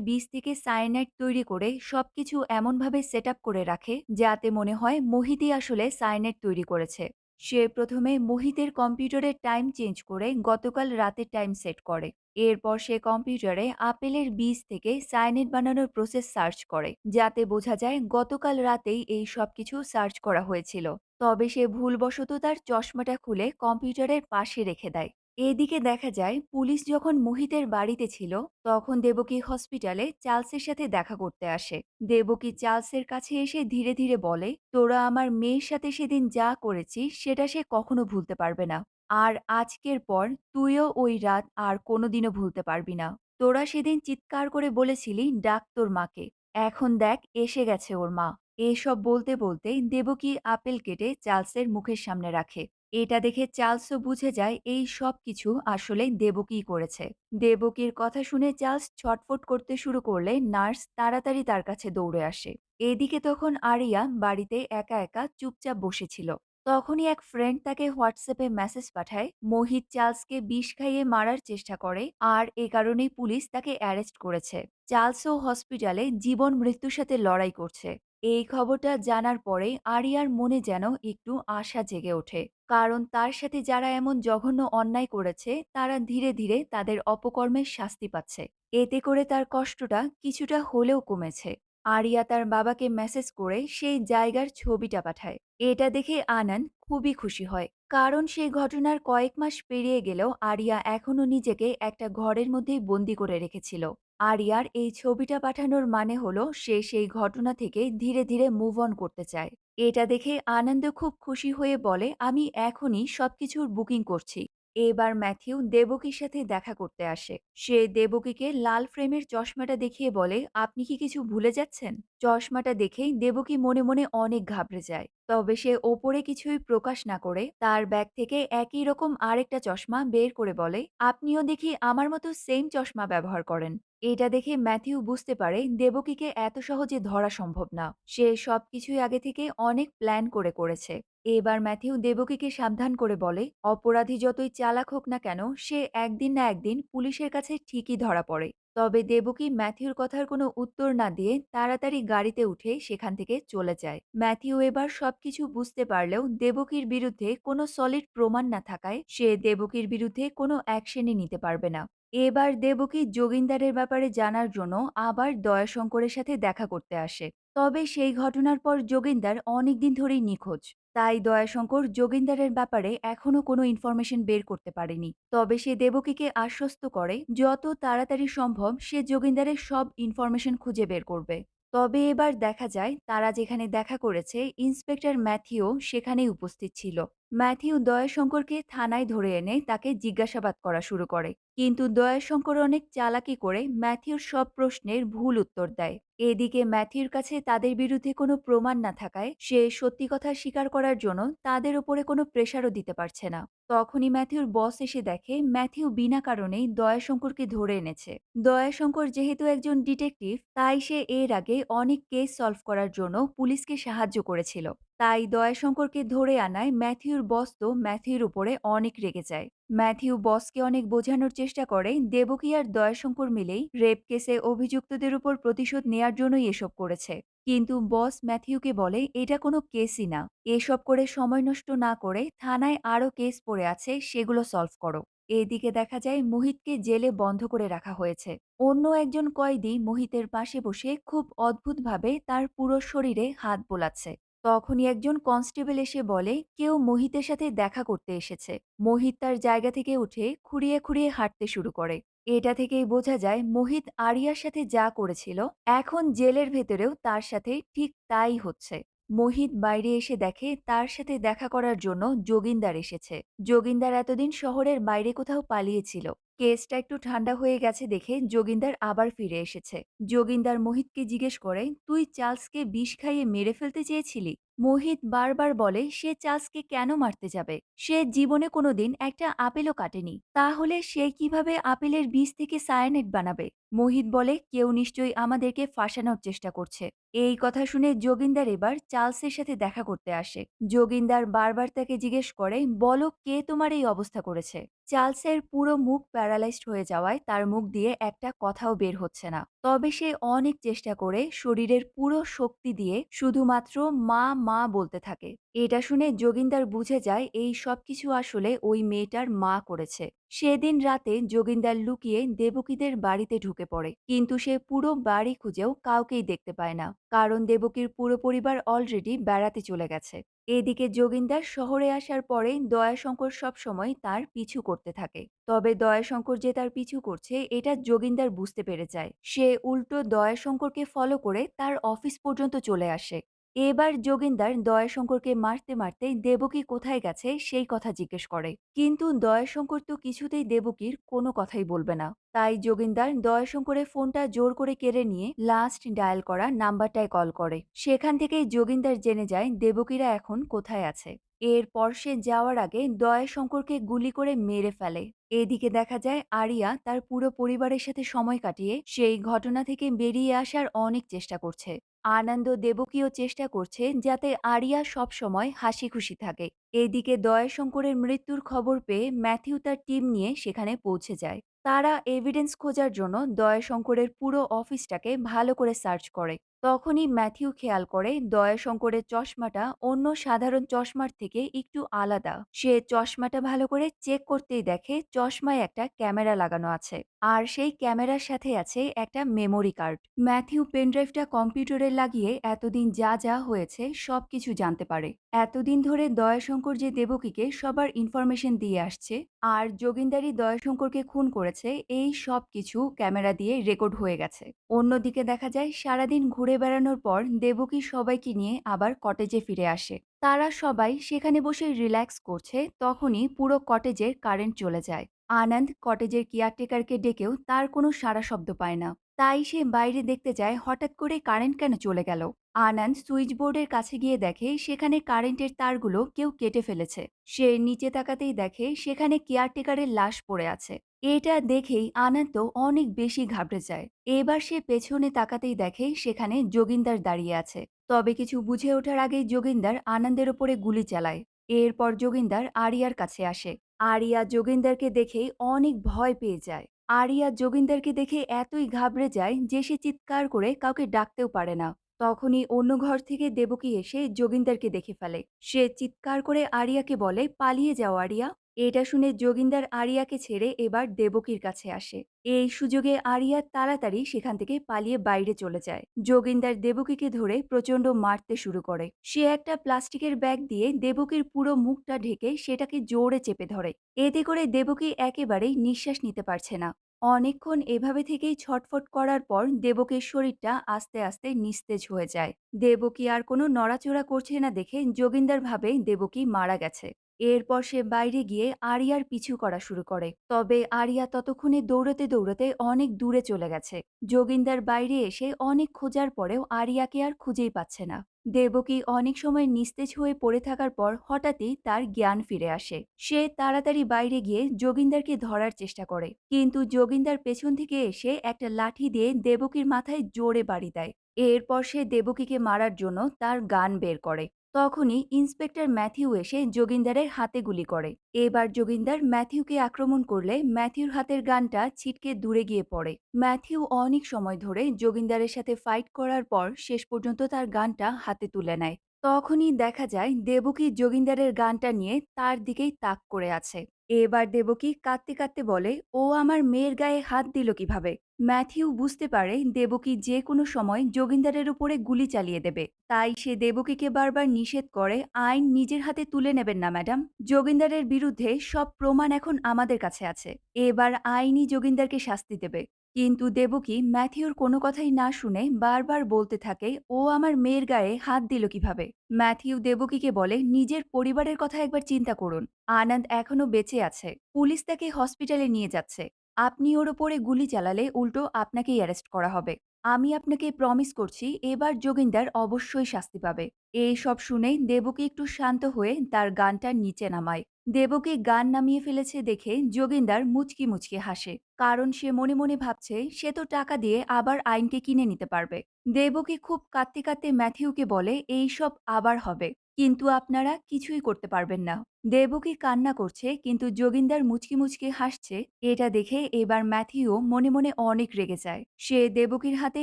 বীজ থেকে সায়ানাইড তৈরি করে সবকিছু এমনভাবে সেট আপ করে রাখে যাতে মনে হয় মোহিতই আসলে সায়ানাইড তৈরি করেছে। সে প্রথমে মোহিতের কম্পিউটারের টাইম চেঞ্জ করে গতকাল রাতের টাইম সেট করে। এরপর সে কম্পিউটারে আপেলের বীজ থেকে সায়ানাইড বানানোর প্রসেস সার্চ করে, যাতে বোঝা যায় গতকাল রাতেই এই সবকিছু সার্চ করা হয়েছিল। তবে সে ভুলবশত তার চশমাটা খুলে কম্পিউটারের পাশে রেখে দেয়। এদিকে দেখা যায় পুলিশ যখন মোহিতের বাড়িতে ছিল তখন দেবকী হসপিটালে চার্লসের সাথে দেখা করতে আসে। দেবকী চার্লসের কাছে এসে ধীরে ধীরে বলে, তোরা আমার মেয়ের সাথে সেদিন যা করেছিস সেটা সে কখনো ভুলতে পারবে না। আর আজকের পর তুইও ওই রাত আর কোনোদিনও ভুলতে পারবি না। তোরা সেদিন চিৎকার করে বলেছিলি ডাক তোর মাকে। এখন দেখ এসে গেছে ওর মা। এসব বলতে বলতেই দেবকী আপেল কেটে চার্লসের মুখের সামনে রাখে। এটা দেখে চার্লসও বুঝে যায় এই সব কিছু আসলে দেবকীই করেছে। দেবকীর কথা শুনে চার্লস ছটফট করতে শুরু করলে নার্স তাড়াতাড়ি তার কাছে দৌড়ে আসে। এদিকে তখন আরিয়া বাড়িতে একা একা চুপচাপ বসেছিল। তখনই এক ফ্রেন্ড তাকে হোয়াটসঅ্যাপে মেসেজ পাঠায় মোহিত চার্লসকে বিষ খাইয়ে মারার চেষ্টা করে আর এ কারণেই পুলিশ তাকে অ্যারেস্ট করেছে। চার্লসও হসপিটালে জীবন মৃত্যুর সাথে লড়াই করছে। এই খবরটা জানার পরে আরিয়ার মনে যেন একটু আশা জেগে ওঠে, কারণ তার সাথে যারা এমন জঘন্য অন্যায় করেছে তারা ধীরে ধীরে তাদের অপকর্মের শাস্তি পাচ্ছে। এতে করে তার কষ্টটা কিছুটা হলেও কমেছে। আরিয়া তার বাবাকে মেসেজ করে সেই জায়গার ছবিটা পাঠায়। এটা দেখে আনন্দ খুবই খুশি হয়, কারণ সেই ঘটনার কয়েক মাস পেরিয়ে গেলেও আরিয়া এখনো নিজেকে একটা ঘরের মধ্যেই বন্দি করে রেখেছিল। আরিয়ার এই ছবিটা পাঠানোর মানে হলো সে সেই ঘটনা থেকে ধীরে ধীরে মুভ অন করতে চায়। এটা দেখে আনন্দ খুব খুশি হয়ে বলে আমি এখনই সবকিছুর বুকিং করছি। এবার ম্যাথিউ দেবকীর সাথে দেখা করতে আসে। সে দেবকীকে লাল ফ্রেমের চশমাটা দেখিয়ে বলে আপনি কি কিছু ভুলে যাচ্ছেন? চশমাটা দেখেই দেবকী মনে মনে অনেক ঘাবড়ে যায়। তবে সে ওপরে কিছুই প্রকাশ না করে তার ব্যাগ থেকে একই রকম আরেকটা চশমা বের করে বলে আপনিও দেখি আমার মতো সেম চশমা ব্যবহার করেন। এটা দেখে ম্যাথিউ বুঝতে পারে দেবকীকে এত সহজে ধরা সম্ভব না। সে সবকিছুই আগে থেকে অনেক প্ল্যান করে করেছে। এবার ম্যাথিউ দেবকীকে সাবধান করে বলে অপরাধী যতই চালাক হোক না কেন সে একদিন না একদিন পুলিশের কাছে ঠিকই ধরা পড়ে। তবে দেবকী ম্যাথিউর কথার কোনো উত্তর না দিয়ে তাড়াতাড়ি গাড়িতে উঠে সেখান থেকে চলে যায়। ম্যাথিউ এবার সবকিছু বুঝতে পারলেও দেবকীর বিরুদ্ধে কোনো সলিড প্রমাণ না থাকায় সে দেবকীর বিরুদ্ধে কোনো অ্যাকশনই নিতে পারবে না। এবার দেবকী যোগিন্দারের ব্যাপারে জানার জন্য আবার দয়াশঙ্করের সাথে দেখা করতে আসে। তবে সেই ঘটনার পর যোগিন্দার অনেকদিন ধরেই নিখোঁজ। তাই দয়াশঙ্কর যোগিন্দারের ব্যাপারে এখনো কোনো ইনফরমেশন বের করতে পারেনি। তবে সে দেবকীকে আশ্বস্ত করে যত তাড়াতাড়ি সম্ভব সে যোগিন্দারের সব ইনফরমেশন খুঁজে বের করবে। তবে এবার দেখা যায় তারা যেখানে দেখা করেছে ইন্সপেক্টর ম্যাথিও সেখানেই উপস্থিত ছিল। ম্যাথিউ দয়াশঙ্করকে থানায় ধরে এনে তাকে জিজ্ঞাসাবাদ করা শুরু করে, কিন্তু দয়াশঙ্কর অনেক চালাকি করে ম্যাথিউর সব প্রশ্নের ভুল উত্তর দেয়। এদিকে ম্যাথিউর কাছে তাদের বিরুদ্ধে কোনো প্রমাণ না থাকায় সে সত্যি কথা স্বীকার করার জন্য তাদের উপরে কোনো প্রেশারও দিতে পারছে না। তখনই ম্যাথিউর বস এসে দেখে ম্যাথিউ বিনা কারণেই দয়াশঙ্করকে ধরে এনেছে। দয়াশঙ্কর যেহেতু একজন ডিটেকটিভ তাই সে এর আগে অনেক কেস সলভ করার জন্য পুলিশকে সাহায্য করেছিল। তাই দয়াশঙ্করকে ধরে আনায় ম্যাথিউর বস তো ম্যাথিউর উপরে অনেক রেগে যায়। ম্যাথিউ বসকে অনেক বোঝানোর চেষ্টা করে দেবকী আর দয়াশঙ্কর মিলেই রেপ কেসে অভিযুক্তদের উপর প্রতিশোধ নেয়ার জন্যই এসব করেছে। কিন্তু বস ম্যাথিউকে বলে এটা কোনো কেসই না। এসব করে সময় নষ্ট না করে থানায় আরও কেস পড়ে আছে সেগুলো সলভ করো। এদিকে দেখা যায় মোহিতকে জেলে বন্ধ করে রাখা হয়েছে। অন্য একজন কয়েদি মোহিতের পাশে বসে খুব অদ্ভুতভাবে তার পুরো শরীরে হাত বোলাচ্ছে। তখনই একজন কনস্টেবল এসে বলে কেউ মোহিতের সাথে দেখা করতে এসেছে। মোহিত তার জায়গা থেকে উঠে খুঁড়িয়ে খুঁড়িয়ে হাঁটতে শুরু করে। এটা থেকেই বোঝা যায় মোহিত আরিয়ার সাথে যা করেছিল এখন জেলের ভেতরেও তার সাথে ঠিক তাই হচ্ছে। মোহিত বাইরে এসে দেখে তার সাথে দেখা করার জন্য যোগিন্দার এসেছে। যোগিন্দার এতদিন শহরের বাইরে কোথাও পালিয়েছিল। কেসটা একটু ঠান্ডা হয়ে গেছে দেখে যোগিন্দার আবার ফিরে এসেছে। যোগিন্দার মোহিতকে জিজ্ঞেস করে তুই চার্লসকে বিষ খাইয়ে মেরে ফেলতে চেয়েছিলি? মোহিত বারবার বলে সে চার্লসকে কেন মারতে যাবে, সে জীবনে কোনোদিন একটা আপেলও কাটেনি, তাহলে সে কিভাবে আপেলের বীজ থেকে সায়ানাইড বানাবে? মোহিত বলে কেউ নিশ্চয়ই আমাদেরকে ফাঁসানোর চেষ্টা করছে। এই কথা শুনে যোগিন্দার এবার চার্লসের সাথে দেখা করতে আসে। যোগিন্দার বারবার তাকে জিজ্ঞেস করে বলো কে তোমার এই অবস্থা করেছে। চার্লসের পুরো মুখ প্যারালাইজড হয়ে যাওয়ায় তার মুখ দিয়ে একটা কথাও বের হচ্ছে না। তবে সে অনেক চেষ্টা করে শরীরের পুরো শক্তি দিয়ে শুধুমাত্র মা মা বলতে থাকে। এটা শুনে যোগিন্দার বুঝে যায় এই সবকিছু আসলে ওই মেয়েটার মা করেছে। সেদিন রাতে যোগিন্দার লুকিয়ে দেবকীদের বাড়িতে ঢুকে পড়ে, কিন্তু সে পুরো বাড়ি খুঁজেও কাউকেই দেখতে পায় না, কারণ দেবকীর পুরো পরিবার অলরেডি বেড়াতে চলে গেছে। এদিকে যোগিন্দার শহরে আসার পরে দয়াশঙ্কর সবসময় তার পিছু করতে থাকে। তবে দয়াশঙ্কর যে তার পিছু করছে এটা যোগিন্দার বুঝতে পেরে যায়। সে উল্টো দয়াশঙ্করকে ফলো করে তার অফিস পর্যন্ত চলে আসে। এবার যোগিন্দার দয়াশঙ্করকে মারতে মারতে দেবকী কোথায় গেছে সেই কথা জিজ্ঞেস করে, কিন্তু দয়াশঙ্কর তো কিছুতেই দেবকীর কোনো কথাই বলবে না। তাই যোগিন্দার দয়াশঙ্করের ফোনটা জোর করে কেড়ে নিয়ে লাস্ট ডায়াল করা নাম্বারটায় কল করে। সেখান থেকেই যোগিন্দার জেনে যায় দেবকীরা এখন কোথায় আছে। এরপর সে যাওয়ার আগে দয়াশঙ্করকে গুলি করে মেরে ফেলে। এদিকে দেখা যায় আরিয়া তার পুরো পরিবারের সাথে সময় কাটিয়ে সেই ঘটনা থেকে বেরিয়ে আসার অনেক চেষ্টা করছে। আনন্দ দেবকীও চেষ্টা করছে যাতে আরিয়া সব সময় হাসি খুশি থাকে। এদিকে দয়াশঙ্করের মৃত্যুর খবর পেয়ে ম্যাথিউ তার টিম নিয়ে সেখানে পৌঁছে যায়। তারা এভিডেন্স খোঁজার জন্য দয়াশঙ্করের পুরো অফিসটাকে ভালো করে সার্চ করে। তখনই ম্যাথিউ খেয়াল করে দয়াশঙ্করের চশমাটা অন্য সাধারণ চশমার থেকে একটু আলাদা। সে চশমাটা ভালো করে চেক করতেই দেখে চশমায় একটা ক্যামেরা লাগানো আছে, আর সেই ক্যামেরার সাথে আছে একটা মেমোরি কার্ড। ম্যাথিউ পেনড্রাইভটা কম্পিউটারে লাগিয়ে এতদিন যা যা হয়েছে সবকিছু জানতে পারে। এতদিন ধরে দয়াশঙ্কর যে দেবকীকে সবার ইনফরমেশন দিয়ে আসছে আর যোগিন্দারই দয়াশঙ্করকে খুন করেছে, এই সব কিছু ক্যামেরা দিয়ে রেকর্ড হয়ে গেছে। অন্যদিকে দেখা যায় সারাদিন ঘুরে বেড়ানোর পর দেবকী সবাইকে নিয়ে আবার কটেজে ফিরে আসে। তারা সবাই সেখানে বসে রিল্যাক্স করছে, তখনই পুরো কটেজের কারেন্ট চলে যায়। আনন্দ কটেজের কেয়ারটেকারকে ডেকেও তার কোনো সাড়া শব্দ পায় না। তাই সে বাইরে দেখতে যায় হঠাৎ করে কারেন্ট কেন চলে গেল। আনন্দ সুইচ বোর্ডের কাছে গিয়ে দেখে সেখানে কারেন্টের তারগুলো কেউ কেটে ফেলেছে। সে নিচে তাকাতেই দেখে সেখানে কেয়ারটেকারের লাশ পড়ে আছে। এটা দেখেই আনন্দ অনেক বেশি ঘাবড়ে যায়। এবার সে পেছনে তাকাতেই দেখে সেখানে যোগিন্দার দাঁড়িয়ে আছে। তবে কিছু বুঝে ওঠার আগেই যোগিন্দার আনন্দের ওপরে গুলি চালায়। এরপর যোগিন্দার আরিয়ার কাছে আসে। আরিয়া যোগিন্দারকে দেখেই অনেক ভয় পেয়ে যায়। আরিয়া যোগিন্দারকে দেখে এতই ঘাবড়ে যায় যে সে চিৎকার করে কাউকে ডাকতেও পারে না। তখনই অন্য ঘর থেকে দেবকী এসে যোগিন্দারকে দেখে ফেলে। সে চিৎকার করে আরিয়াকে বলে, পালিয়ে যাও আরিয়া। এটা শুনে যোগিন্দার আরিয়াকে ছেড়ে এবার দেবকীর কাছে আসে। এই সুযোগে আরিয়া তাড়াতাড়ি সেখান থেকে পালিয়ে বাইরে চলে যায়। যোগিন্দার দেবকীকে ধরে প্রচন্ড মারতে শুরু করে। সে একটা প্লাস্টিকের ব্যাগ দিয়ে দেবকীর পুরো মুখটা ঢেকে সেটাকে জোরে চেপে ধরে। এতে করে দেবকী একেবারেই নিঃশ্বাস নিতে পারছে না। অনেকক্ষণ এভাবে থেকেই ছটফট করার পর দেবকীর শরীরটা আস্তে আস্তে নিস্তেজ হয়ে যায়। দেবকী আর কোনো নড়াচড়া করছে না দেখে যোগিন্দার ভাবে দেবকী মারা গেছে। এরপর সে বাইরে গিয়ে আরিয়ার পিছু করা শুরু করে। তবে আরিয়া ততক্ষণে দৌড়াতে দৌড়াতে অনেক দূরে চলে গেছে। যোগিন্দার বাইরে এসে অনেক খোঁজার পরেও আরিয়াকে আর খুঁজেই পাচ্ছে না। দেবকী অনেক সময় নিস্তেজ হয়ে পড়ে থাকার পর হঠাৎই তার জ্ঞান ফিরে আসে। সে তাড়াতাড়ি বাইরে গিয়ে যোগিন্দারকে ধরার চেষ্টা করে, কিন্তু যোগিন্দার পেছন থেকে এসে একটা লাঠি দিয়ে দেবকীর মাথায় জোরে বাড়ি দেয়। এরপর সে দেবকীকে মারার জন্য তার গান বের করে। তখনই ইন্সপেক্টর ম্যাথিউ এসে যোগিন্দারের হাতে গুলি করে। এবার যোগিন্দার ম্যাথিউকে আক্রমণ করলে ম্যাথিউর হাতের গানটা ছিটকে দূরে গিয়ে পড়ে। ম্যাথিউ অনেক সময় ধরে যোগিন্দারের সাথে ফাইট করার পর শেষ পর্যন্ত তার গানটা হাতে তুলে নেয়। তখনই দেখা যায় দেবকী যোগিন্দারের গানটা নিয়ে তার দিকেই তাক করে আছে। এবার দেবকী কাঁদতে কাঁদতে বলে, ও আমার মেয়ের গায়ে হাত দিল কিভাবে। ম্যাথিউ বুঝতে পারে দেবকী যে কোনো সময় যোগিন্দারের উপরে গুলি চালিয়ে দেবে। তাই সে দেবকীকে বারবার নিষেধ করে, আইন নিজের হাতে তুলে নেবেন না ম্যাডাম। যোগিন্দারের বিরুদ্ধে সব প্রমাণ এখন আমাদের কাছে আছে। এবার আইনই যোগিন্দারকে শাস্তি দেবে। কিন্তু দেবকী ম্যাথিউর কোনো কথাই না শুনে বারবার বলতে থাকে, ও আমার মেয়ের গায়ে হাত দিল কিভাবে। ম্যাথিউ দেবকীকে বলে, নিজের পরিবারের কথা একবার চিন্তা করুন। আনন্দ এখনো বেঁচে আছে, পুলিশ তাকে হসপিটালে নিয়ে যাচ্ছে। আপনি ওর ওপরে গুলি চালালে উল্টো আপনাকেই অ্যারেস্ট করা হবে। আমি আপনাকে প্রমিস করছি এবার যোগিন্দার অবশ্যই শাস্তি পাবে। এই সব শুনে দেবকী একটু শান্ত হয়ে তার গানটা নিচে নামায়। দেবকী গান নামিয়ে ফেলেছে দেখে যোগিন্দার মুচকি মুচকি হাসে, কারণ সে মনে মনে ভাবছে সে তো টাকা দিয়ে আবার আইনকে কিনে নিতে পারবে। দেবকী খুব কাঁদতে কাঁদতে ম্যাথিউকে বলে, এই সব আবার হবে, কিন্তু আপনারা কিছুই করতে পারবেন না। দেবকী কান্না করছে কিন্তু যোগিন্দার মুচকি মুচকি হাসছে। এটা দেখে এবার ম্যাথিউ মনে মনে অনেক রেগে যায়। সে দেবকীর হাতে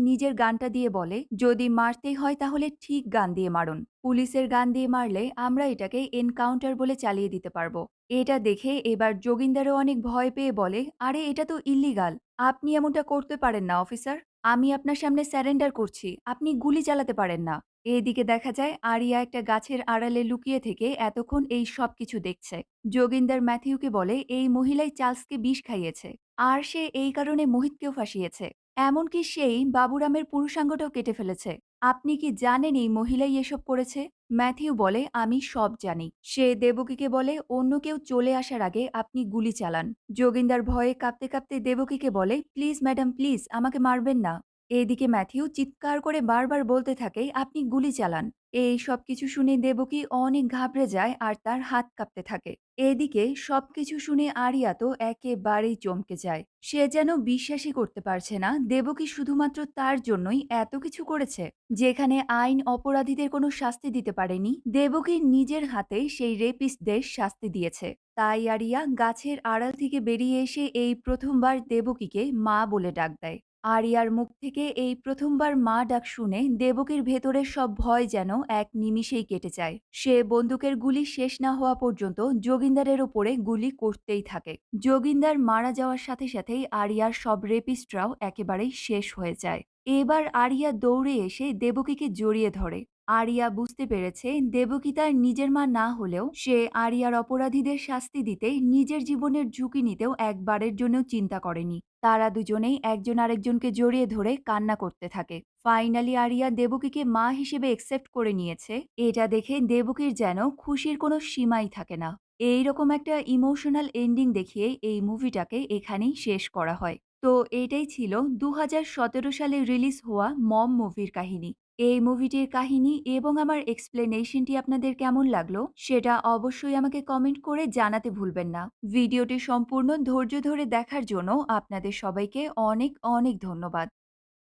নিজের গানটা দিয়ে বলে, যদি মারতেই হয় তাহলে ঠিক গান দিয়ে মারুন। পুলিশের গান দিয়ে মারলে আমরা এটাকে এনকাউন্টার বলে চালিয়ে দিতে পারবো। এটা দেখে এবার যোগিন্দারও অনেক ভয় পেয়ে বলে, আরে এটা তো ইল্লিগাল। আপনি এমনটা করতে পারেন না অফিসার। আমি আপনার সামনে স্যারেন্ডার করছি, আপনি গুলি চালাতে পারেন না। এদিকে দেখা যায় আরিয়া একটা গাছের আড়ালে লুকিয়ে থেকে এতক্ষণ এই সব কিছু দেখছে। যোগিন্দার ম্যাথিউকে বলে, এই মহিলাই চার্লসকে বিষ খাইয়েছে, আর সে এই কারণে মোহিতকেও ফাঁসিয়েছে। এমনকি সেই বাবুরামের পুরুষাঙ্গটাও কেটে ফেলেছে। আপনি কি জানেন এই মহিলাই এসব করেছে? ম্যাথিউ বলে, আমি সব জানি। সে দেবকীকে বলে, অন্য কেউ চলে আসার আগে আপনি গুলি চালান। যোগিন্দার ভয়ে কাঁপতে কাঁপতে দেবকীকে বলে, প্লিজ ম্যাডাম প্লিজ আমাকে মারবেন না। এদিকে ম্যাথিউ চিৎকার করে বারবার বলতে থাকে, আপনি গুলি চালান। এই সবকিছু শুনে দেবকী অনেক ঘাবড়ে যায় আর তার হাত কাঁপতে থাকে। এদিকে সবকিছু শুনে আরিয়া তো একেবারেই চমকে যায়। সে যেন বিশ্বাসই করতে পারছে না দেবকী শুধুমাত্র তার জন্যই এত কিছু করেছে। যেখানে আইন অপরাধীদের কোনো শাস্তি দিতে পারেনি, দেবকী নিজের হাতেই সেই রেপিস্টদের শাস্তি দিয়েছে। তাই আরিয়া গাছের আড়াল থেকে বেরিয়ে এসে এই প্রথমবার দেবকীকে মা বলে ডাক দেয়। আরিয়ার মুখ থেকে এই প্রথমবার মা ডাক শুনে দেবকীর ভেতরের সব ভয় যেন এক নিমিষেই কেটে যায়। সে বন্দুকের গুলি শেষ না হওয়া পর্যন্ত যোগিন্দারের ওপরে গুলি করতেই থাকে। যোগিন্দার মারা যাওয়ার সাথে সাথেই আরিয়ার সব রেপিস্টরাও একেবারেই শেষ হয়ে যায়। এবার আরিয়া দৌড়ে এসে দেবকীকে জড়িয়ে ধরে। আরিয়া বুঝতে পেরেছে দেবকী তার নিজের মা না হলেও সে আরিয়ার অপরাধীদের শাস্তি দিতে নিজের জীবনের ঝুঁকি নিতেও একবারের জন্য চিন্তা করেনি। তারা দুজনেই একজন আরেকজনকে জড়িয়ে ধরে কান্না করতে থাকে। ফাইনালি আরিয়া দেবকীকে মা হিসেবে একসেপ্ট করে নিয়েছে। এটা দেখে দেবকীর যেন খুশির কোনো সীমাই থাকে না। এইরকম একটা ইমোশনাল এন্ডিং দেখিয়ে এই মুভিটাকে এখানেই শেষ করা হয়। তো এটাই ছিল ২০১৭ সালে রিলিজ হওয়া মম মুভির কাহিনী। এই মুভিটির কাহিনী এবং আমার এক্সপ্লেনেশনটি আপনাদের কেমন লাগলো সেটা অবশ্যই আমাকে কমেন্ট করে জানাতে ভুলবেন না। ভিডিওটি সম্পূর্ণ ধৈর্য ধরে দেখার জন্য আপনাদের সবাইকে অনেক অনেক ধন্যবাদ।